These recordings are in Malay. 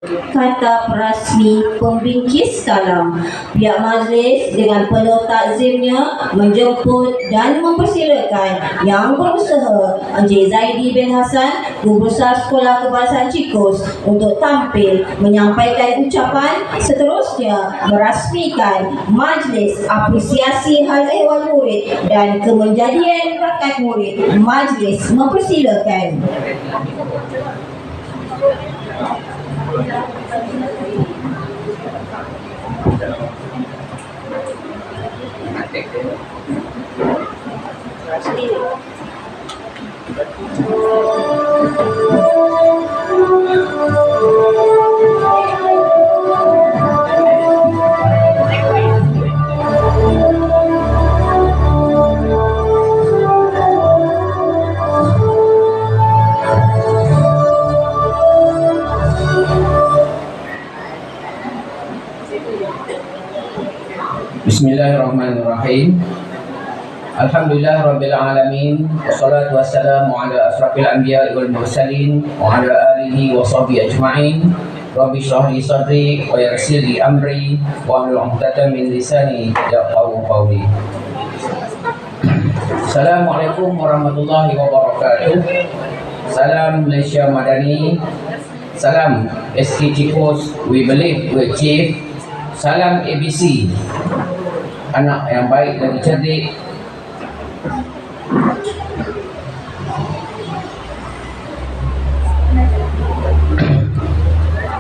kata rasmi pembingkis kalam. Pihak majlis dengan penuh takzimnya menjemput dan mempersilakan yang berusaha Encik Zaidi bin Hassan, Guru Besar Sekolah Kebangsaan Cikos untuk tampil menyampaikan ucapan, seterusnya merasmikan majlis apresiasi hal ehwal murid dan kemenjadian bakat murid. Majlis mempersilakan. Bismillahirrahmanirrahim. Alhamdulillah Rabbil Alamin. Wassalatu wassalamu ala asrafil anbiya wal mursalin wa ala alihi wa sahbihi ajma'in. Rabbi shrah li sadri wa yassir li amri wa hlul 'uqdatam min lisani yafqahu qawli. Assalamualaikum warahmatullahi wabarakatuh. Salam Malaysia Madani. Salam SK Cikos, we believe we achieve. Salam ABC, anak yang baik dan cerdik.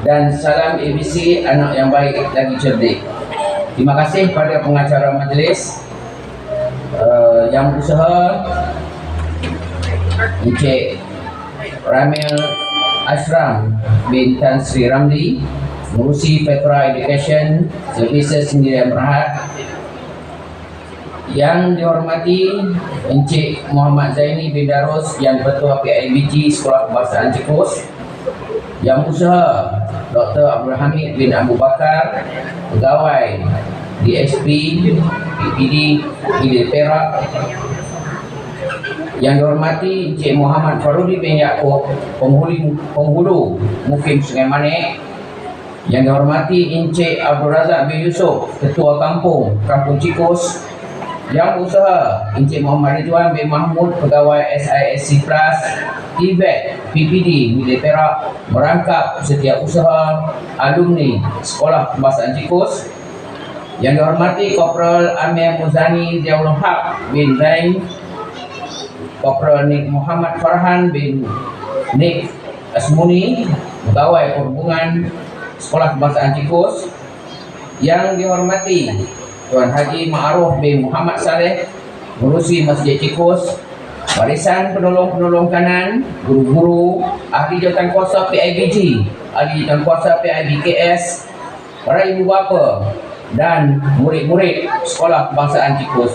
Dan salam ABC, anak yang baik lagi cerdik. Terima kasih pada pengacara majlis yang berusaha, Encik Ramil Ashram bin Tan Sri Ramli, mengurusi Petra Education Services Sendirian Berhad. Yang dihormati Encik Muhammad Zaini bin Darus, yang Ketua PIBG Sekolah Kebangsaan Cikos. Yang usaha Dr. Abdul Hamid bin Abu Bakar, pegawai DSP PPD Hilir Perak. Yang dihormati Encik Muhammad Farudi bin Yaakob, penghulu Mukim Sungai Manik. Yang dihormati Encik Abdul Razak bin Yusuf, Ketua Kampung Cikos. Yang usaha Encik Muhammad Ridwan bin Mahmud, pegawai SISC Plus TVET PPD Hilir Perak, merangkap setiap usaha alumni Sekolah Kebangsaan Cikos. Yang dihormati Korporal Amir Muzani Ziaul Haq bin Zain, Korporal Nik Muhammad Farhan bin Nik Asmuni, pegawai perhubungan Sekolah Kebangsaan Cikos. Yang dihormati Tuan Haji Ma'aruf bin Muhammad Saleh, mengurusi Masjid Cikos. Barisan penolong-penolong kanan, guru-guru, ahli jawatankuasa PIBG, ahli jawatankuasa PIBKS, para ibu bapa dan murid-murid Sekolah Kebangsaan Cikos.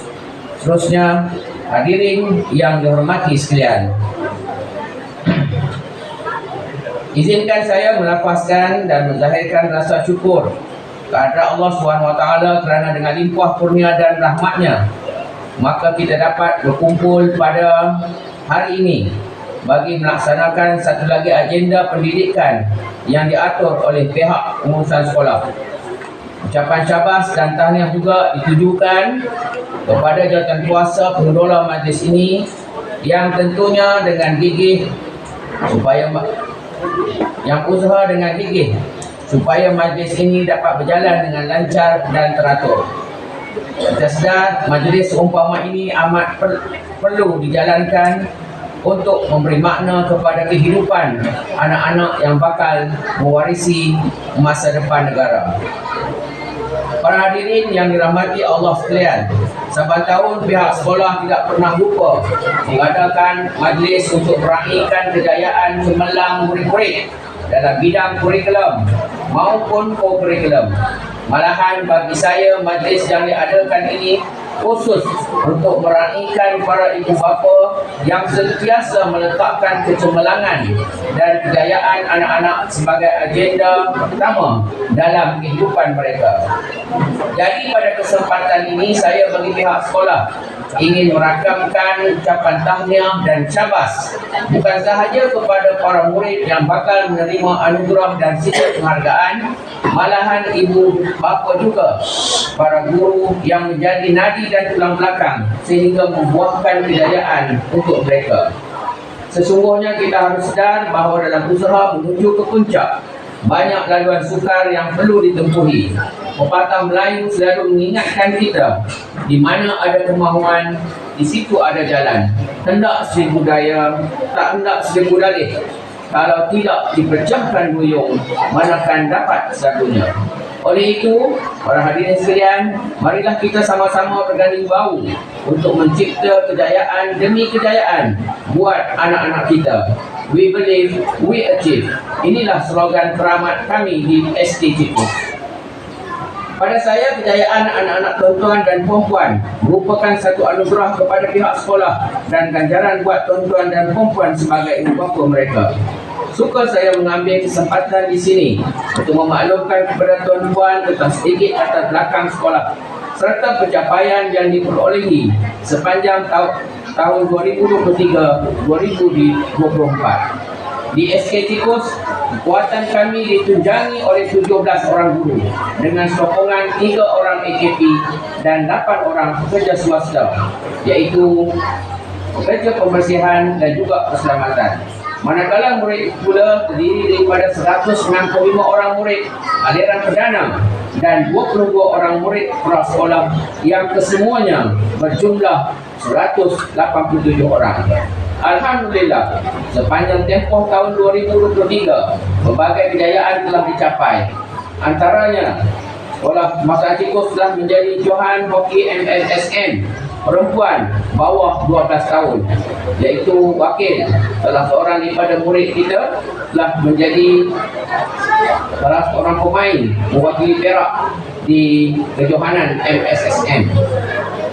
Seterusnya, hadirin yang dihormati sekalian, izinkan saya melafazkan dan menzahirkan rasa syukur kepada Allah SWT kerana dengan limpah kurnia dan rahmatnya, maka kita dapat berkumpul pada hari ini bagi melaksanakan satu lagi agenda pendidikan yang diatur oleh pihak pengurusan sekolah. Ucapan syabas dan tahniah juga ditujukan kepada jawatankuasa pengelola majlis ini yang tentunya dengan gigih supaya majlis ini dapat berjalan dengan lancar dan teratur. Kita sedar majlis seumpama ini amat perlu dijalankan untuk memberi makna kepada kehidupan anak-anak yang bakal mewarisi masa depan negara. Para hadirin yang dirahmati Allah sekalian, saban tahun pihak sekolah tidak pernah lupa mengadakan majlis untuk meraihkan kejayaan cemerlang murid-murid dalam bidang kurikulum maupun co-kurikulum. Malahan bagi saya, majlis yang diadakan ini khusus untuk meraihkan para ibu bapa yang sentiasa meletakkan kecemerlangan dan kejayaan anak-anak sebagai agenda pertama dalam kehidupan mereka. Jadi pada kesempatan ini saya bagi pihak sekolah ingin merakamkan ucapan tahniah dan syabas bukan sahaja kepada para murid yang bakal menerima anugerah dan sisa penghargaan, malahan ibu bapa juga, para guru yang menjadi nadi dan tulang belakang sehingga membuahkan kejayaan untuk mereka. Sesungguhnya kita harus sedar bahawa dalam usaha menuju ke puncak, banyak laluan sukar yang perlu ditempuhi. Pepatah Melayu selalu mengingatkan kita, di mana ada kemahuan, di situ ada jalan. Hendak seribu daya, tak hendak seribu dalih. Kalau tidak dipecahkan duyung, manakan dapat satunya. Oleh itu, para hadirin sekalian, marilah kita sama-sama berganding bahu untuk mencipta kejayaan demi kejayaan buat anak-anak kita. We believe, we achieve. Inilah slogan keramat kami di ST Cipus. Pada saya, kejayaan anak-anak tuan-tuan dan puan-puan merupakan satu anugerah kepada pihak sekolah dan ganjaran buat tuan-tuan dan puan-puan sebagai ibu bapa mereka. Suka saya mengambil kesempatan di sini untuk memaklumkan kepada tuan-puan tentang sedikit latar belakang sekolah serta pencapaian yang diperolehi sepanjang tahun 2023-2024. Di SK Cipus, kekuatan kami ditunjangi oleh 17 orang guru dengan sokongan 3 orang AKP dan 8 orang pekerja swasta, iaitu pekerja pembersihan dan juga keselamatan. Manakala murid pula terdiri daripada 165 orang murid aliran perdana dan 22 orang murid prasekolah yang kesemuanya berjumlah 187 orang. Alhamdulillah, sepanjang tempoh tahun 2023, berbagai kejayaan telah dicapai. Antaranya, sekolah Masa Cipus telah menjadi Johan Hoki MSSN perempuan bawah 12 tahun, iaitu wakil salah seorang daripada murid kita telah menjadi salah seorang pemain mewakili Perak di kejohanan MSSN.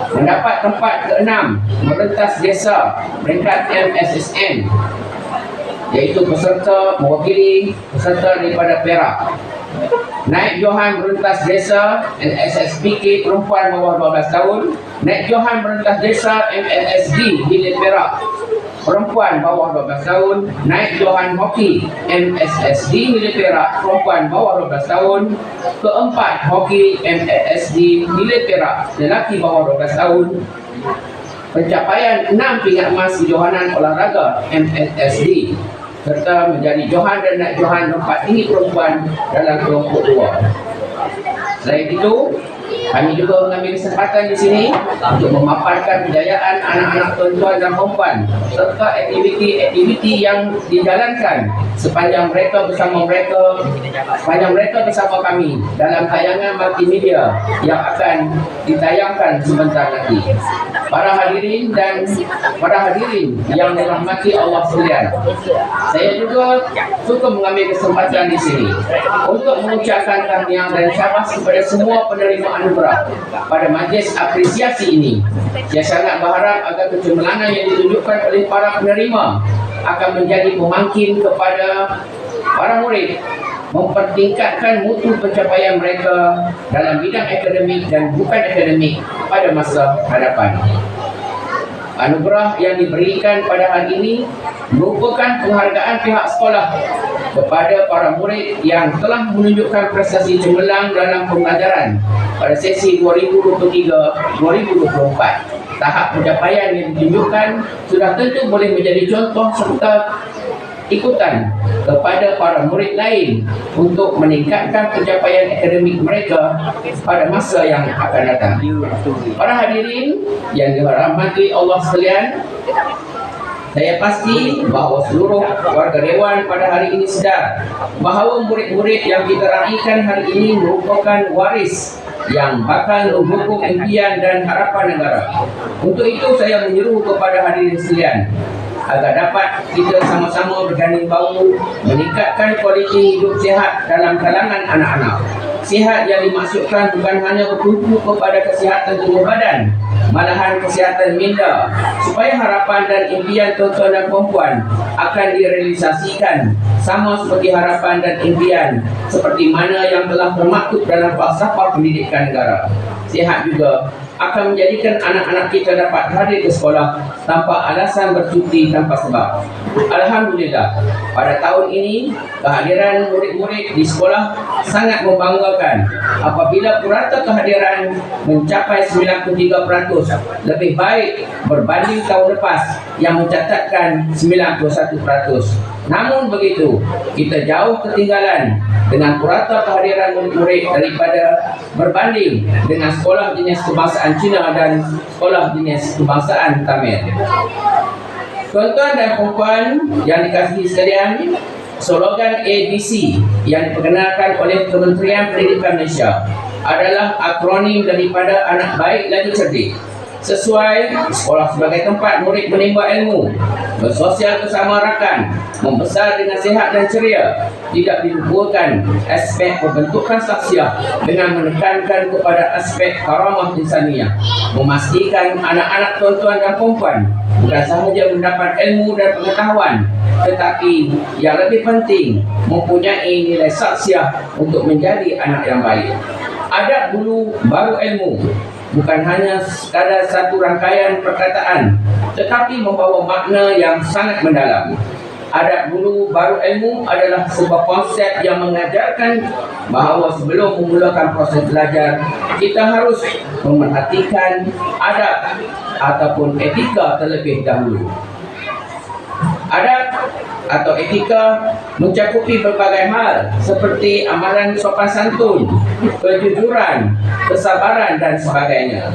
Mendapat tempat ke-6 merentas desa peringkat MSSN, iaitu peserta mewakili peserta daripada Perak. Naik Johan merentas desa NSSPK perempuan bawah 12 tahun. Naik Johan merentas desa MSSD Hilir Perak perempuan bawah 12 tahun. Naik Johan Hoki MSSD Hilir Perak perempuan bawah 12 tahun. Keempat, Hoki MSSD Hilir Perak lelaki bawah 12 tahun. Pencapaian 6 pingat emas kejohanan olahraga MSSD serta menjadi Johan dan naik Johan lompat tinggi perempuan dalam kelompok 2. Selain itu, kami juga mengambil kesempatan di sini untuk memaparkan kejayaan anak-anak tuan-tuan dan puan serta aktiviti-aktiviti yang dijalankan sepanjang mereka bersama kami dalam tayangan multimedia yang akan ditayangkan sebentar lagi. Para hadirin yang dirahmati Allah sekalian, saya juga suka mengambil kesempatan di sini untuk mengucapkan tahniah dan syabas kepada semua penerima anugerah pada majlis apresiasi ini. Saya sangat berharap agar kecemerlangan yang ditunjukkan oleh para penerima akan menjadi pemangkin kepada para murid mempertingkatkan mutu pencapaian mereka dalam bidang akademik dan bukan akademik pada masa hadapan. Anugerah yang diberikan pada hari ini merupakan penghargaan pihak sekolah kepada para murid yang telah menunjukkan prestasi cemerlang dalam pembelajaran pada sesi 2023-2024. Tahap pencapaian yang ditunjukkan sudah tentu boleh menjadi contoh serta ikutan kepada para murid lain untuk meningkatkan pencapaian akademik mereka pada masa yang akan datang. Para hadirin yang dirahmati Allah sekalian, saya pasti bahawa seluruh warga Dewan pada hari ini sedar bahawa murid-murid yang kita raikan hari ini merupakan waris yang bakal mendukung impian dan harapan negara. Untuk itu saya menyeru kepada hadirin sekalian agar dapat kita sama-sama berganding bahu meningkatkan kualiti hidup sihat dalam kalangan anak-anak. Sihat yang dimaksudkan bukan hanya bertumpu kepada kesihatan tubuh badan, malahan kesihatan minda, supaya harapan dan impian tuan-tuan dan puan-puan akan direalisasikan sama seperti harapan dan impian seperti mana yang telah bermaktub dalam falsafah pendidikan negara. Sihat juga akan menjadikan anak-anak kita dapat hadir ke sekolah tanpa alasan bercuti tanpa sebab. Alhamdulillah, pada tahun ini kehadiran murid-murid di sekolah sangat membanggakan apabila purata kehadiran mencapai 93%, lebih baik berbanding tahun lepas yang mencatatkan 91%. Namun begitu, kita jauh ketinggalan dengan purata kehadiran murid-murid daripada berbanding dengan sekolah jenis kebangsaan Cina dan sekolah jenis kebangsaan Tamil. Tuan-tuan dan puan yang dikasihi sekalian, slogan ABC yang diperkenalkan oleh Kementerian Pendidikan Malaysia adalah akronim daripada anak baik lagi cerdik. Sesuai, sekolah sebagai tempat murid menimba ilmu, bersosial bersama rakan, membesar dengan sihat dan ceria, tidak dilupakan aspek pembentukan saksiah dengan menekankan kepada aspek karamah insaniah, memastikan anak-anak tuan-tuan dan puan bukan sahaja mendapat ilmu dan pengetahuan, tetapi yang lebih penting mempunyai nilai saksiah untuk menjadi anak yang baik. Adab dulu baru ilmu bukan hanya sekadar satu rangkaian perkataan, tetapi membawa makna yang sangat mendalam. Adab dulu baru ilmu adalah sebuah konsep yang mengajarkan bahawa sebelum memulakan proses belajar, kita harus memerhatikan adab ataupun etika terlebih dahulu. Adab atau etika mencakupi berbagai hal seperti amalan sopan santun, kejujuran, kesabaran dan sebagainya.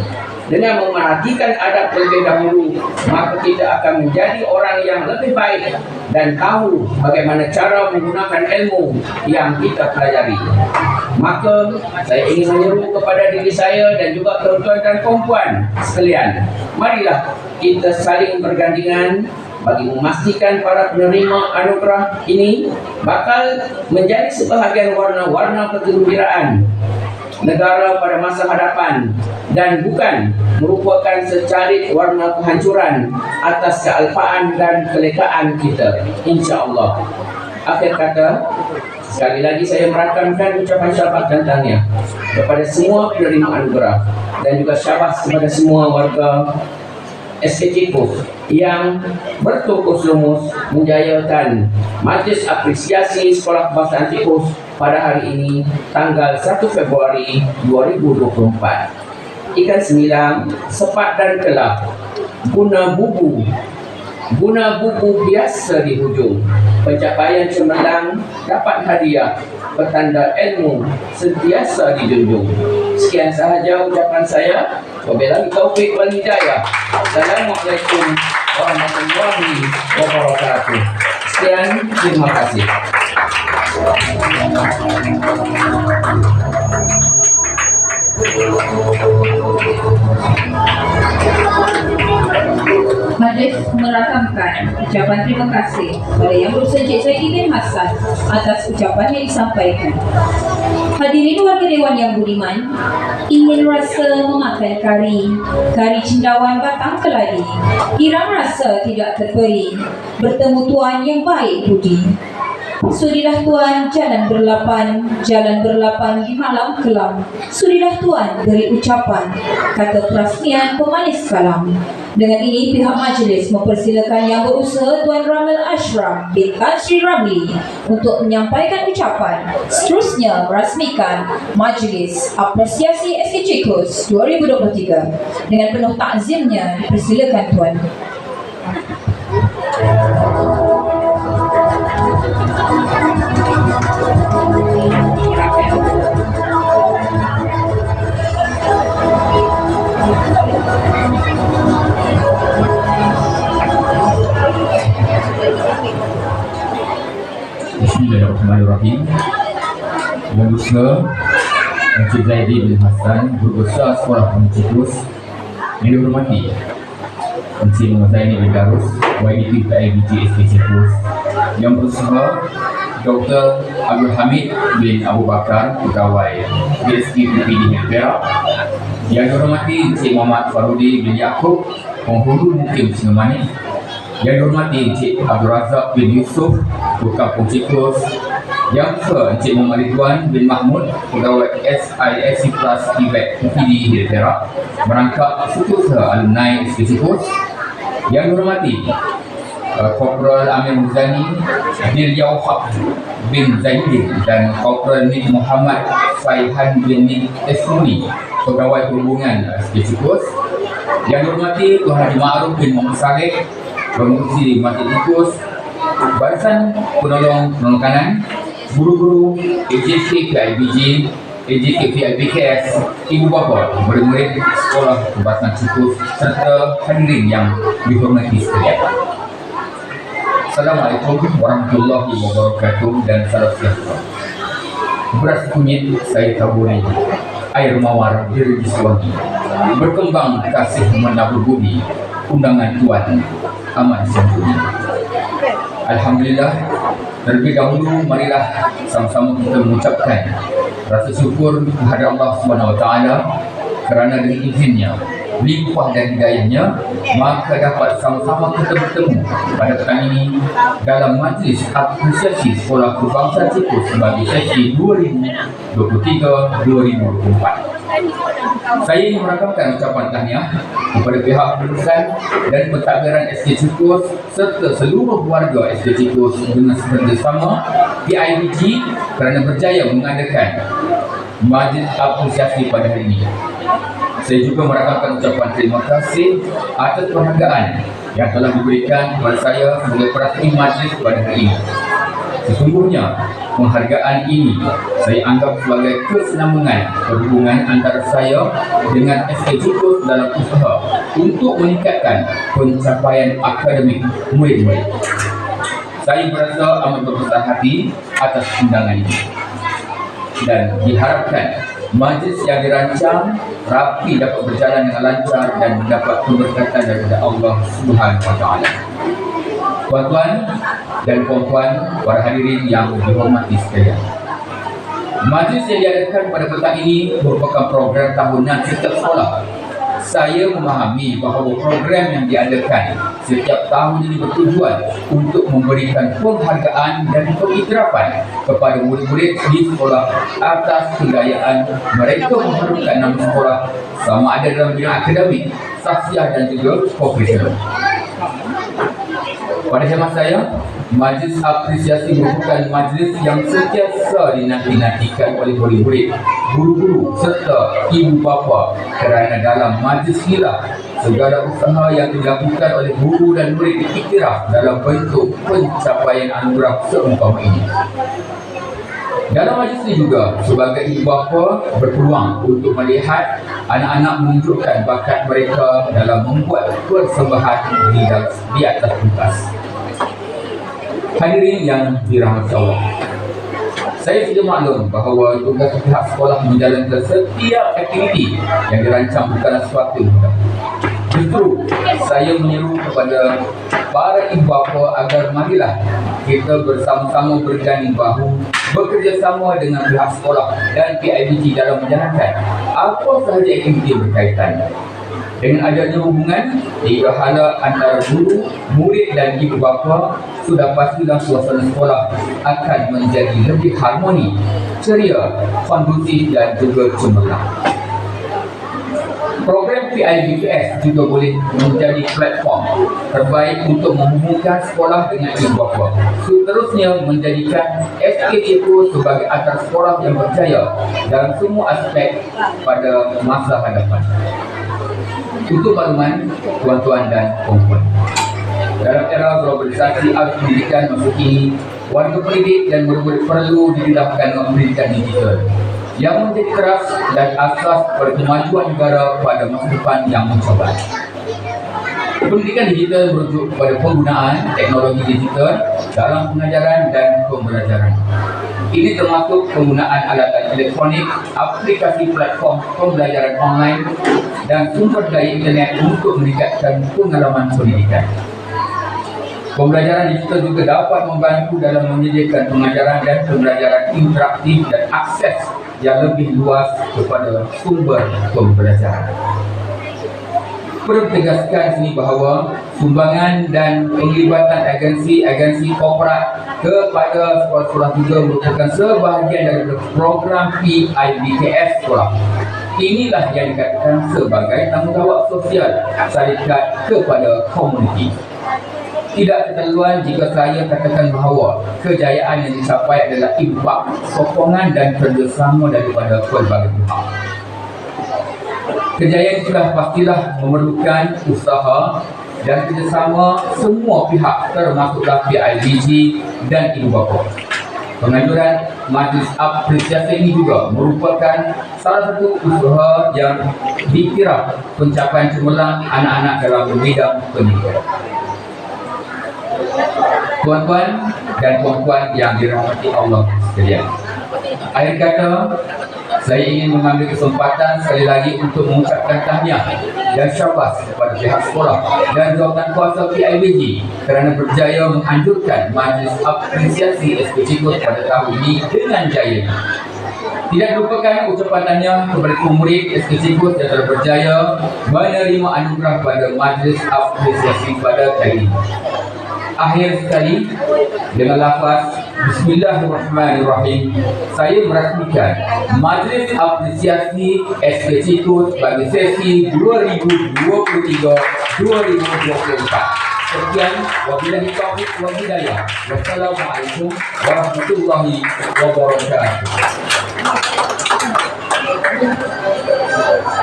Dengan memerhatikan adab terlebih dahulu, maka kita akan menjadi orang yang lebih baik dan tahu bagaimana cara menggunakan ilmu yang kita pelajari. Maka saya ingin menyeru kepada diri saya dan juga tuan-tuan dan puan sekalian, marilah kita saling bergandingan bagi memastikan para penerima anugerah ini bakal menjadi sebahagian warna-warna kegembiraan negara pada masa hadapan dan bukan merupakan secarik warna kehancuran atas kealpaan dan kelekaan kita, insya-Allah. Akhir kata, sekali lagi saya merakamkan ucapan syabas dan tahniah kepada semua penerima anugerah dan juga syabas kepada semua warga SKC Post yang bertukus lumus menjayakan Majlis Apresiasi Sekolah Kebangsaan Cipus pada hari ini tanggal 1 Februari 2024. Ikan semilang, sepat dan kelak, guna bubu biasa di hujung. Pencapaian cemerlang dapat hadiah, petanda ilmu sentiasa dijunjung. Sekian sahaja ucapan saya. Wabillahi taufik wal hidayah. Assalamualaikum warahmatullahi wabarakatuh. Sekian, terima kasih. Majlis merakamkan ucapan terima kasih kepada Yang Berusaha Encik Zaidi bin Hassan atas ucapan yang disampaikan. Hadirin warga Dewan yang budiman, ingin rasa memakan kari cendawan batang keladi, kirang rasa tidak terperi, bertemu tuan yang baik budi. Sudilah tuan jalan berlapan di malam kelam. Sudilah tuan beri ucapan, kata perasmian pemanis kalam. Dengan ini pihak majlis mempersilakan Yang Berusaha Tuan Ramil Ashraf bin Tan Sri Ramli untuk menyampaikan ucapan. Seterusnya merasmikan Majlis Apresiasi SKC Kos 2023. Dengan penuh takzimnya dipersilakan tuan. Bismillahirrahmanirrahim. Yang Berusaha Encik Zaidi bin Hassan, Guru Besar Sekolah Cipus, yang dihormati Encik Muhammad Zaini bin Darus, YDP PIBG SKC Cipus, Yang Berusaha Dr. Abdul Hamid bin Abu Bakar, Pegawai DSK PPD Perak, yang dihormati Encik Muhammad Farudi bin Yaakob, Penghulu Mukim Singamani, yang dihormati Encik Abdul Razak bin Yusuf, Kampung Cipus, Yang Encik Muhammad Ridwan bin Mahmud, pegawai SISC Plus Tibet UPD di Perak, merangkap Setiausaha Alumni SKCPUS. Yang dihormati Korporal Amir Muzani, Diryau Haq bin Zainuddin dan Korporal Nik Muhammad Faihan bin Nik Esmuni, pegawai perhubungan SKCPUS. Yang dihormati Tuan Haji Ma'ruf bin Muhammad Saleh, Pengurusi Masjid Tikus, Barisan Penolong Kanan, guru-guru AJK PIBG, AJK PIBKS, ibu bapa, murid-murid sekolah Kebasan Tikus serta hadirin yang dihormati sekalian. Assalamualaikum warahmatullahi wabarakatuh dan salam sejahtera. Beras kunyit saya taburi, air mawar diri Wangi, berkembang kasih menabur budi, undangan Tuan aman sempurna. Alhamdulillah, terlebih dahulu marilah sama-sama kita mengucapkan rasa syukur kepada Allah SWT kerana dengan izinnya, limpah dan hidayahnya, maka dapat sama-sama kita bertemu pada petang ini dalam majlis apresiasi Sekolah Kebangsaan Tikus sebagai sesi 2023-2024. Saya ingin merakamkan ucapan tahniah kepada pihak perusahaan dan pentadbiran SK Tikus serta seluruh warga SK Tikus dengan bersama PIBG kerana berjaya mengadakan majlis apresiasi pada hari ini. Saya juga merakamkan ucapan terima kasih atas penghargaan yang telah diberikan kepada saya sebagai perasaan majlis pada hari ini. Sesungguhnya penghargaan ini saya anggap sebagai kesenambungan perhubungan antara saya dengan SK Tikus dalam usaha untuk meningkatkan pencapaian akademik murid-murid. Saya berasa amat berbesar hati atas undangan ini dan diharapkan majlis yang dirancang rapi dapat berjalan dengan lancar dan mendapat keberkatan daripada Allah Subhanahu Wa Taala. Tuan-tuan dan puan-puan, para hadirin yang dihormati sekalian, majlis yang diadakan pada petang ini merupakan program tahunan setiap sekolah. Saya memahami bahawa program yang diadakan setiap tahun ini bertujuan untuk memberikan penghargaan dan pengiktirafan kepada murid-murid di sekolah atas kejayaan mereka mengharumkan nama sekolah sama ada dalam bidang akademik, saksiah dan juga profesional. Pada hemat saya, majlis apresiasi merupakan majlis yang sentiasa dinanti-nantikan oleh murid-murid, guru-guru serta ibu bapa kerana dalam majlis inilah segala usaha yang dilakukan oleh guru dan murid diiktiraf dalam bentuk pencapaian anugerah seumpama ini. Dalam majlis ini juga, sebagai ibu bapa berpeluang untuk melihat anak-anak menunjukkan bakat mereka dalam membuat persembahan di atas pentas. Hadirin yang dirahmati Allah, saya sudah maklum bahawa tugas pihak sekolah menjalankan setiap aktiviti yang dirancang bukanlah sesuatu yang mudah. Justru saya menyeru kepada para ibu bapa agar marilah kita bersama-sama berganding bahu, bekerjasama dengan pihak sekolah dan PIBG dalam menjalankan apa sahaja aktiviti berkaitan. Dengan adanya hubungan hala antara guru, murid dan ibu bapa, sudah pastilah suasana sekolah akan menjadi lebih harmoni, ceria, kondusif dan juga cemerlang. Program PIBKS juga boleh menjadi platform terbaik untuk menghubungkan sekolah dengan ibu bapa. Seterusnya menjadikan SK Tikus sebagai antar sekolah yang berjaya dalam semua aspek pada masa hadapan. Untuk makluman tuan-tuan dan puan-puan, dalam era globalisasi arus pendidikan masa kini, warga pendidik dan murid-murid perlu didedahkan dengan pendidikan digital yang menjadi keras dan asas pada kemajuan negara pada masa depan yang mencabar. Pendidikan digital merujuk kepada penggunaan teknologi digital dalam pengajaran dan pembelajaran. Ini termasuk penggunaan alat elektronik, aplikasi platform pembelajaran online dan sumber daya internet untuk meningkatkan pengalaman pendidikan. Pembelajaran digital juga dapat membantu dalam menyediakan pengajaran dan pembelajaran interaktif dan akses yang lebih luas kepada sumber pembelajaran. perlu tegaskan sini bahawa sumbangan dan penglibatan agensi-agensi korporat kepada sekolah-sekolah juga merupakan sebahagian dari program PIBKS sekolah. Inilah yang dikatakan sebagai tanggungjawab sosial syarikat kepada komuniti. Tidak keterlaluan jika saya katakan bahawa kejayaan yang dicapai adalah impak, sokongan dan kerjasama daripada pelbagai pihak. Kejayaan sudah pastilah memerlukan usaha dan kerjasama semua pihak termasuklah PIBG dan ibu bapa. Penganjuran majlis apresiasi ini juga merupakan salah satu usaha yang dikira pencapaian cemerlang anak-anak dalam bidang pendidikan. Tuan-tuan dan puan-puan yang dirahmati Allah sekalian, akhir kata, saya ingin mengambil kesempatan sekali lagi untuk mengucapkan tahniah dan syabas kepada pihak sekolah dan jawatan kuasa PIBG kerana berjaya menganjurkan majlis apresiasi SPCKUS pada tahun ini dengan jaya. Tidak dilupakan ucapan tahniah kepada pemurid SPCKUS yang telah berjaya menerima anugerah pada majlis apresiasi pada kali ini. Akhir sekali, dengan lafaz Bismillahirrahmanirrahim, saya merasmikan Majlis Apresiasi SPCKUS bagi sesi 2023-2024. Sekian, wabillahi taufiq wal hidayah. Wassalamualaikum warahmatullahi wabarakatuh.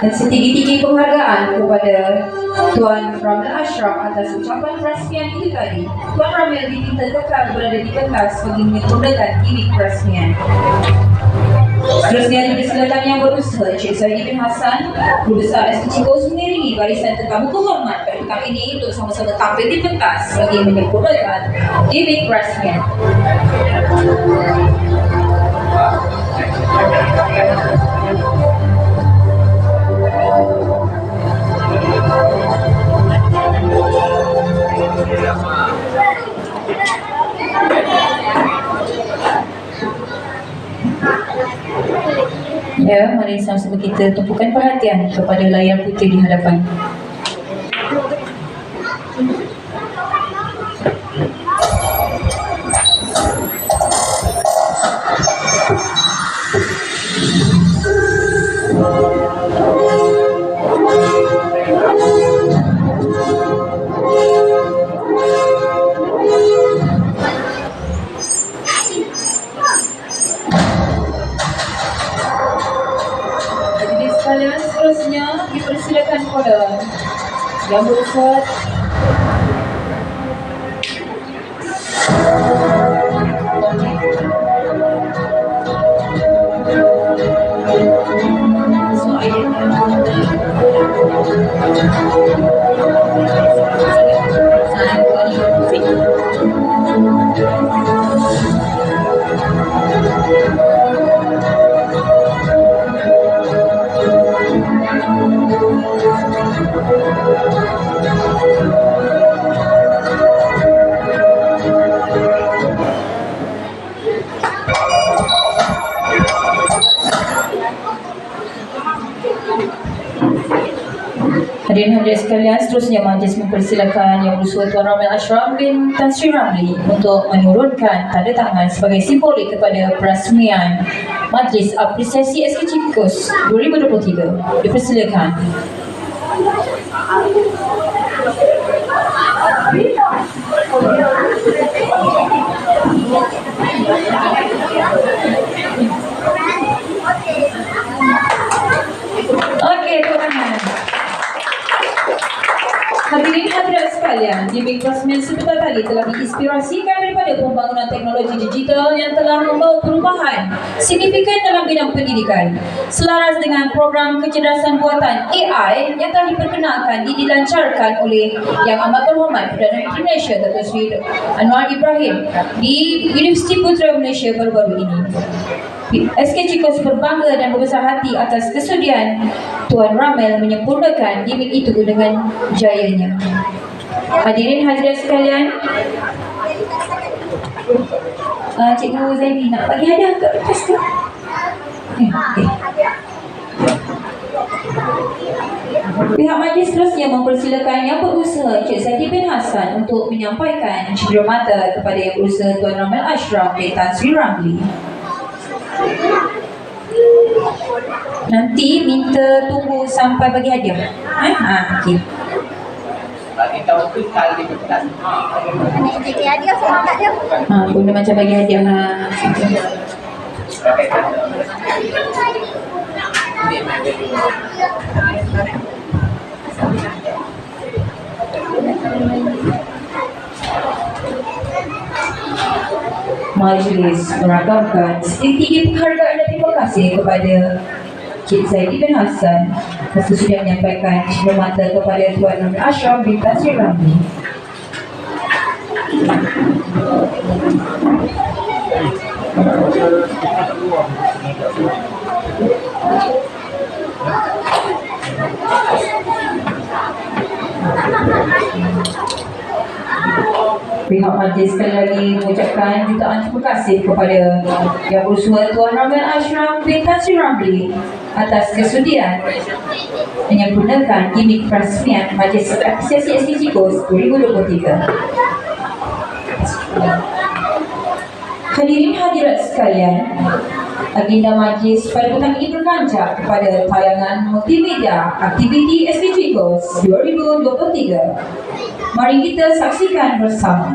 Dan setinggi-tinggi penghargaan kepada Tuan Ramil Ashraf atas ucapan perasmian itu tadi. Tuan Ramil diminta kekal berada di pentas bagi menyempurnakan gimmick perasmian. Seterusnya dipersilakan yang berusaha Encik Zaidi bin Hassan, Guru Besar SPCKUS mengiringi barisan tetamu kehormat pada petang ini untuk sama-sama tampil di pentas bagi menyempurnakan gimmick perasmian. Ya, mari sama-sama kita tumpukan perhatian kepada layar putih di hadapan. Seterusnya dipersilakan kepada yang berusaha hadirin-hadirin sekalian, seterusnya majlis mempersilakan Yang Bersua Tuan Ramil Ashraf bin Tan Sri Ramli untuk menurunkan tanda tangan sebagai simbolik kepada perasmian Majlis Apresiasi SPCKUS 2023. Dipersilakan. Okey, tuan-tuan. Hadirin hadirat sekalian, gimmick perasmian sebentar tadi telah diinspirasikan daripada pembangunan teknologi digital yang telah membawa perubahan signifikan dalam bidang pendidikan. Selaras dengan program kecerdasan buatan AI yang telah diperkenalkan dilancarkan oleh Yang Amat Terhormat Perdana Menteri Malaysia Datuk Seri Anwar Ibrahim di Universiti Putra Malaysia baru-baru ini. SPCKUS berbangga dan berbesar hati atas kesudian Tuan Ramil menyempurnakan gimmick itu dengan jayanya. Hadirin hadirat sekalian, Cikgu Zaidi nak bagi hadiah ke atas ke? Okay. Pihak majlis seterusnya mempersilakan Yang Berusaha Encik Zaidi bin Hassan untuk menyampaikan cederamata kepada Yang Berusaha Tuan Ramil Ashraf bin Tan Sri Ramli. Nanti minta tunggu sampai bagi hadiah. Okey. Bagi tahu kita di dekat. Guna macam bagi hadiah. Majlis merakamkan setinggi penghargaan dan terima kasih kepada Encik Zaidi bin Hassan serta sudah menyampaikan cederamata kepada Tuan Ramil Ashraf bin Tan Sri Ramli. Pihak majlis sekali lagi mengucapkan jutaan terima kasih kepada Yang Berusaha Tuan Ramil Ashraf bin Tan Sri Ramli atas kesudian menyempurnakan gimik peresmian Majlis Apresiasi SDG Kos 2023. Hadirin hadirat sekalian, agenda majlis pada petang ini berkancah kepada tayangan multimedia aktiviti SDG Kos 2023. Mari kita saksikan bersama.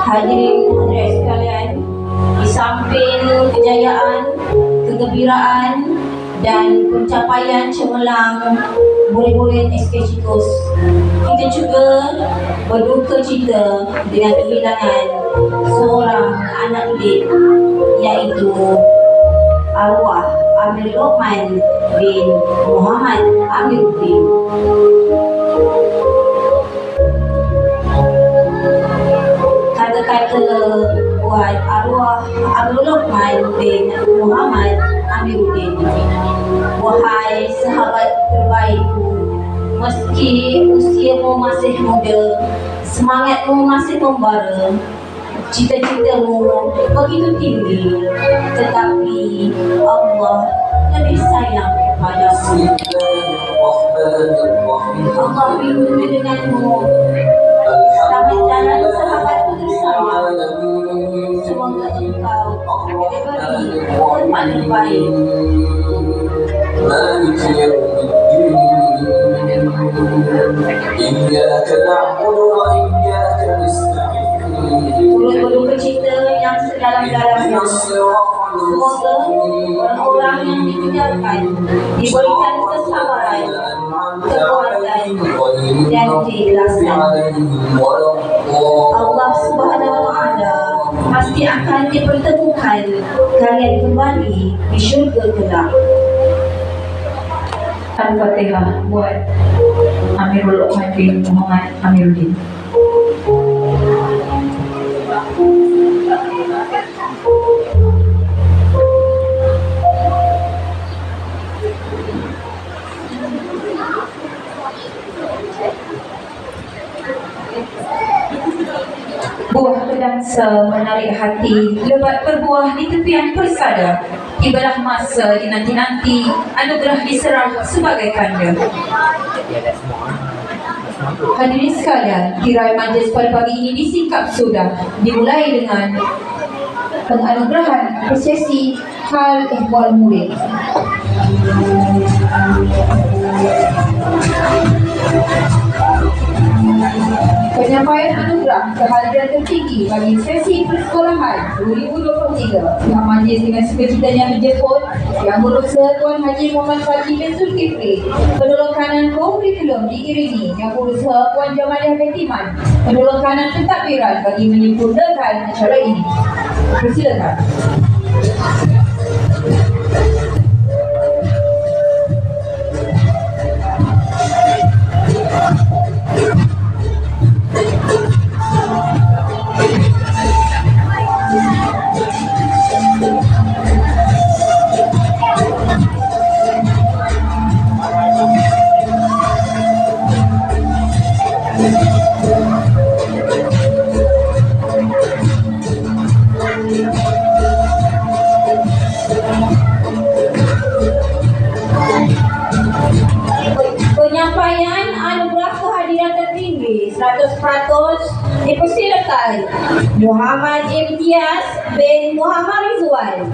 Hadirin hadirat sekalian, di samping kejayaan, kegembiraan dan pencapaian cemerlang murid-murid SK Cikus, kita juga berduka cita dengan kehilangan seorang anak didik, iaitu arwah Amir Lokman bin Muhammad Amiruddin. Kata-kata buat arwah Amir Lokman bin Muhammad Amiruddin. Wahai sahabat terbaikku, Meski usiamu masih muda, semangatmu masih membara, cita-citamu begitu tinggi, tetapi Allah lebih sayang kepadamu. Allah rindu denganmu. Selamat jalan sahabatku tersayang. Semoga engkau diberi tempat terbaik. مالك يوم الدين إياك نعبد وإياك نستعين Turut berduka cita yang sedalam-dalamnya. Semoga orang-orang yang ditinggalkan diberikan kesabaran, kekuatan dan keikhlasan. Allah Subhanahu wa Ta'ala pasti akan dipertemukan kalian kembali di syurga kelak. Al-Fatihah buat Amirul Ummati Muhammad Amiruddin. Buah pedang menarik hati, lebat berbuah di tepian persada. Tibalah masa dinanti-nanti, anugerah diserah sebagai tanda. Hadirin sekalian, tirai majlis pada pagi ini disingkap sudah. Dimulai dengan penganugerahan prosesi hal ihwal murid. Penyampaian anugerah kehadiran tertinggi bagi sesi persekolahan 2023 yang majlis dengan sukacitanya menjemput Yang Berusaha Tuan Haji Muhammad Fadli bin Zulkifli, Penolong Kanan Kurikulum diiringi Yang Berusaha Puan Jamaliah binti Man, Penolong Kanan pentadbiran bagi menyempurnakan acara ini. Persilakan. Penyampaian anugerah kehadiran tertinggi 100% dipersilakan Muhammad Imtiaz bin Muhammad Rizwan.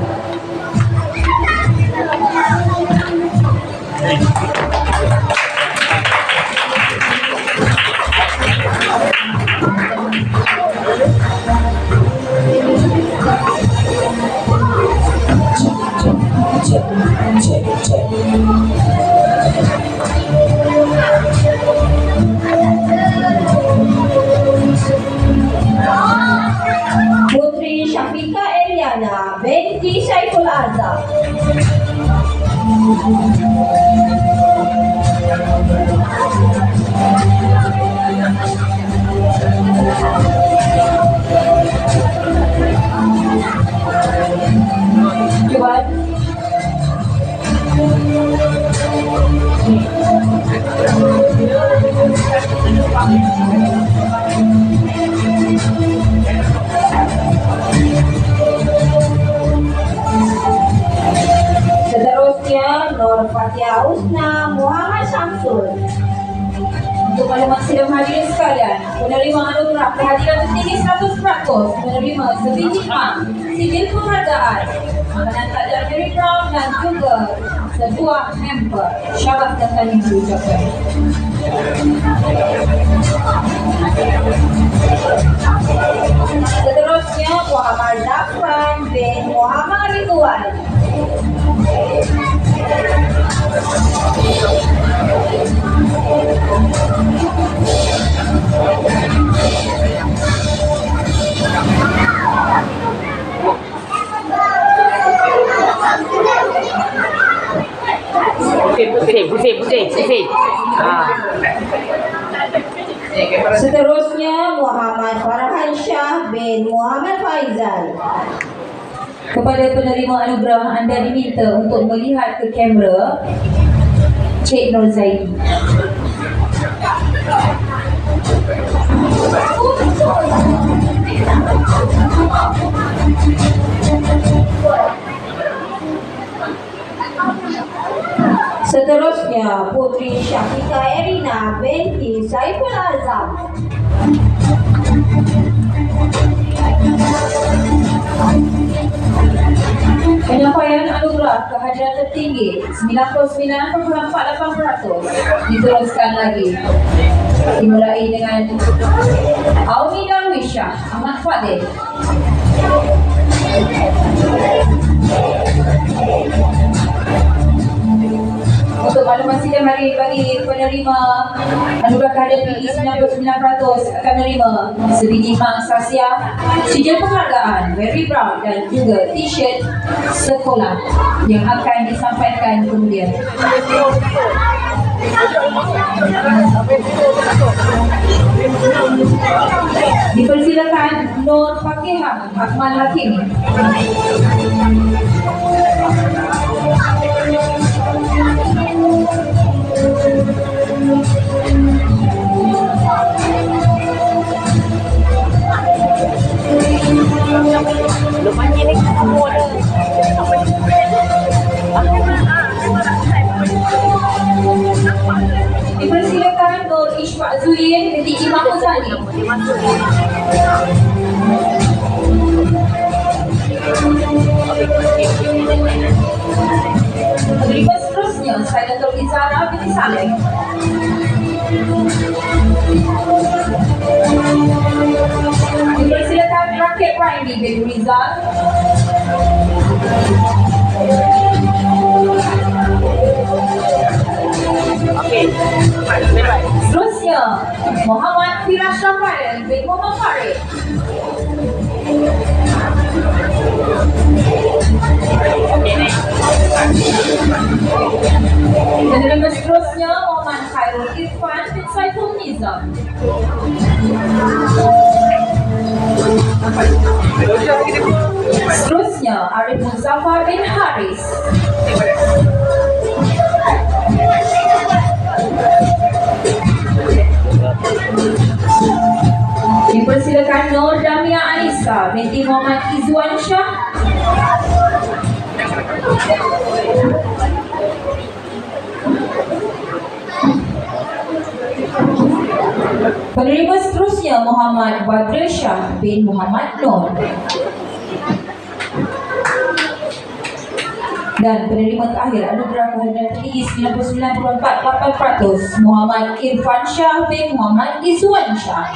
Putri Syafika Eliana binti Syaiful Azam. Jual. Seterusnya Nur Fatia Husna Muhammad Syamsul. Untuk maklumat sidang hadirin sekalian, penerima anugerah kehadiran tertinggi 100% menerima sebiji emas, sijil penghargaan, makanan takjil Mary Brown dan juga sebuah hamper. Syabas dan tahniah diucapkan. Seterusnya Muhammad Zafran bin Muhammad Ridwan. Putih. Seterusnya Muhammad Farhan Shah bin Muhammad Faizal. Kepada penerima anugerah, anda diminta untuk melihat ke kamera Cik Nur Zaidi. Seterusnya Putri Syafika Erina binti Saiful Azam. Penyampaian anugerah kehadiran tertinggi 99,48% diteruskan lagi. Dimulai dengan Aumi Darwisyah Ahmad Fadil. Untuk makluman sidang hari bagi penerima anugerah kehadiran tinggi 99% akan menerima sebiji Mak Sasya, sijil penghargaan Mary Brown dan juga t-shirt sekolah yang akan disampaikan kemudian. Dipersilakan Nur Fakihah Akmal Hakim. Dipersilakan Nur Ishfaq Zuyin binti Imam Ghazali. Penerima seterusnya Saidatul Izara binti Saleh. Dipersilakan Rakib Raimi bin Rizal. Seterusnya Muhammad Firash Rafael bin Muhammad Farid. Penerima seterusnya Muhammad Khairul Irfan bin Saiful Nizam. Seterusnya Arif Muzaffar bin Haris. Dipersilakan Nur Damia Anissa binti Muhammad Izwan Shah. Penerima seterusnya Muhammad Badrul Shah bin Muhammad Nur. Dan penerima terakhir anugerah kehadiran tinggi 99,48% Muhammad Irfan Shah bin Muhammad Izwan Shah.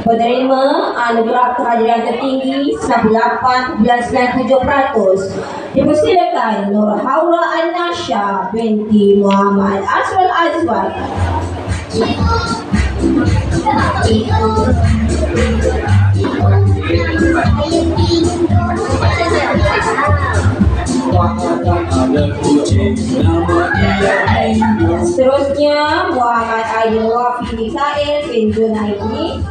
Penerima anugerah kehadiran tertinggi 98,97%. Dipersilakan Nur Haura An-Nasha binti Muhammad Aswal Azwar. Seterusnya Muhammad Aidil Wafi Mikael bin Junaidi.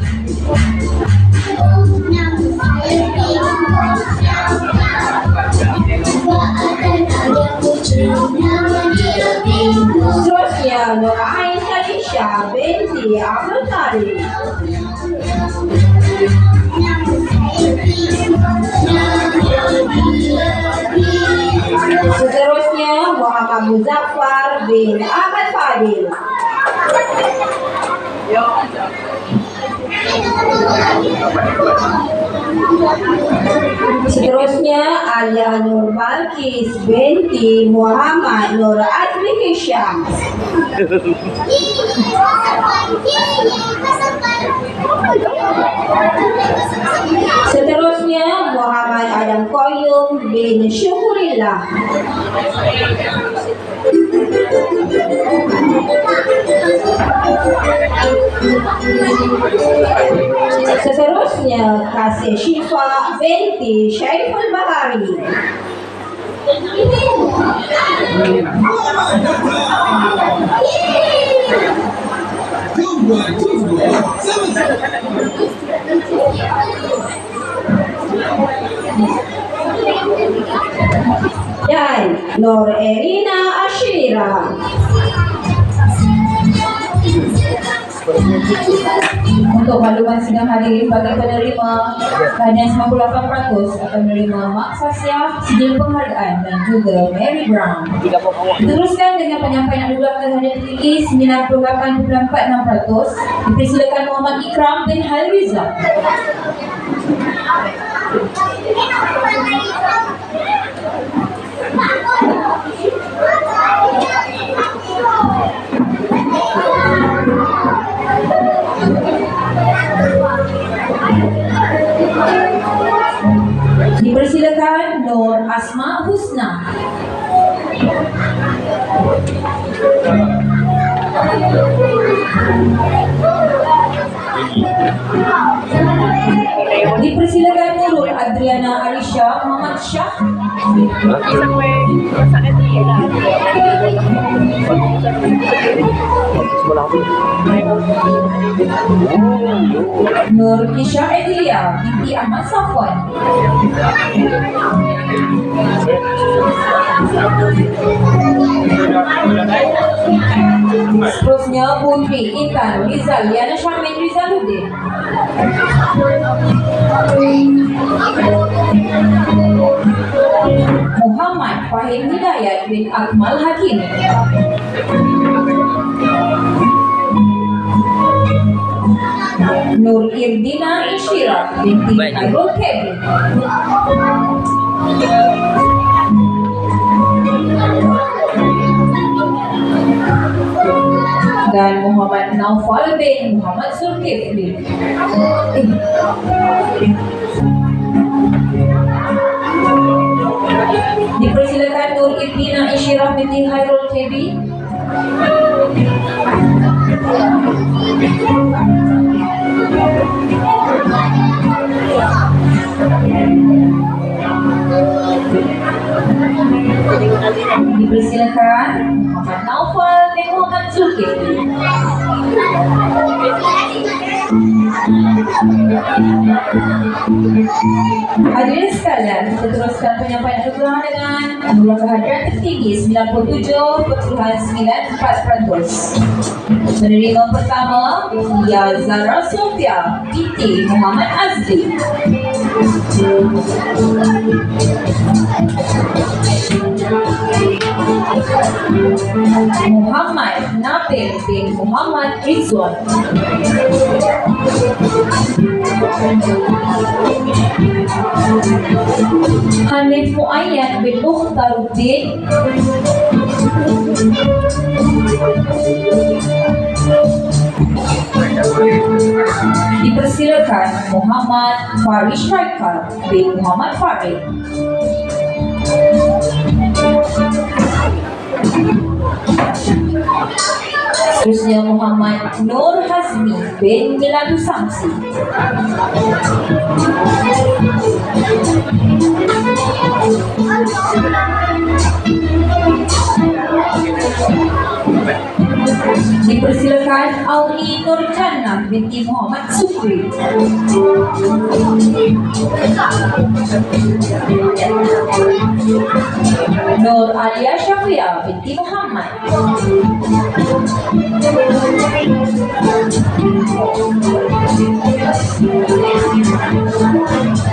Seterusnya Nur Aisyah Lisha binti Abdul Karim. Seterusnya Muhammad Muzaffar bin Ahmad Fadil. Seterusnya Alia Nur Balkis binti Muhammad Nur Azmi Hisham. Seterusnya Muhammad Adam Koyum bin Syukurillah. Seterusnya Kasih Syifa binti Syaiful Bahari. Dan Nur Erina Ashira. Untuk makluman sidang hadirin bagi penerima, hanya 98% akan menerima Mak Sasya, sijil penghargaan dan juga Mary Brown. Teruskan dengan penyampaian anugerah kehadiran tertinggi 98.46%. Dipersilakan Muhammad Ikram bin Halriza. Dipersilakan Nur Asma Husna. Dipersilakan Nurul Adriana Arisha Muhammad Syah. Nur Kisha Edilia binti Ahmad Safwan. Seterusnya Putri Intan Rizal Liana Syahmin Rizaluddin. Muhammad Fahim Hidayat bin Akmal Hakim. Nur Irdina Insyirah binti Airul Kebri. Dan Muhammad Naufal bin Muhammad Zulkifli. Dipersilakan Nur Irdina Insyirah binti Airul Kebri. Dipersilakan Muhammad Naufal bin Muhammad Zulkifli. Hadirin sekalian, kita teruskan penyampaian anugerah dengan anugerah kehadiran tertinggi 97.94%. Penerima pertama Ya Zara Sofia binti Muhammad Azli. Muhammad Nabil bin Muhammad Rizwan. Hanif Muayyad bin Mukhtaruddin. Dipersilakan Muhammad Farish Raikal bin Muhammad Farid. Seterusnya Muhammad Nur Hazmi bin Miladu Samsi. Dipersilakan Auni Nur Jannah binti Muhammad Sukri. Nur Alia Syafia binti Muhammad.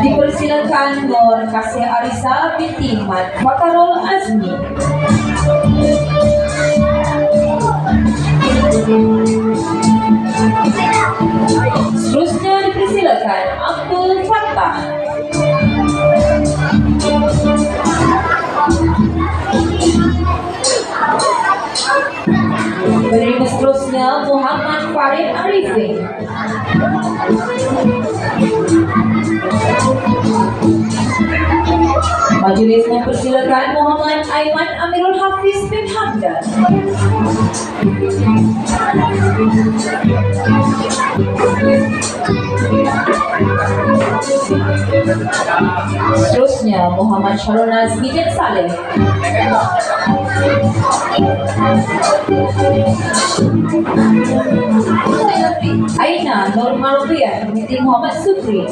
Dipersilakan Nur Kasih Arisa binti Mat Fakarul Azmi. Seterusnya dipersilakan Abdul Fattah. Penerima seterusnya Muhammad Farid Arifin. Majelis mempersilakan Muhammad Aiman Amirul Hafiz bin Hamdan. Seterusnya Muhammad Syarul Nazmi bin Saleh. Aina Nur Mardiah binti Muhammad Sukri.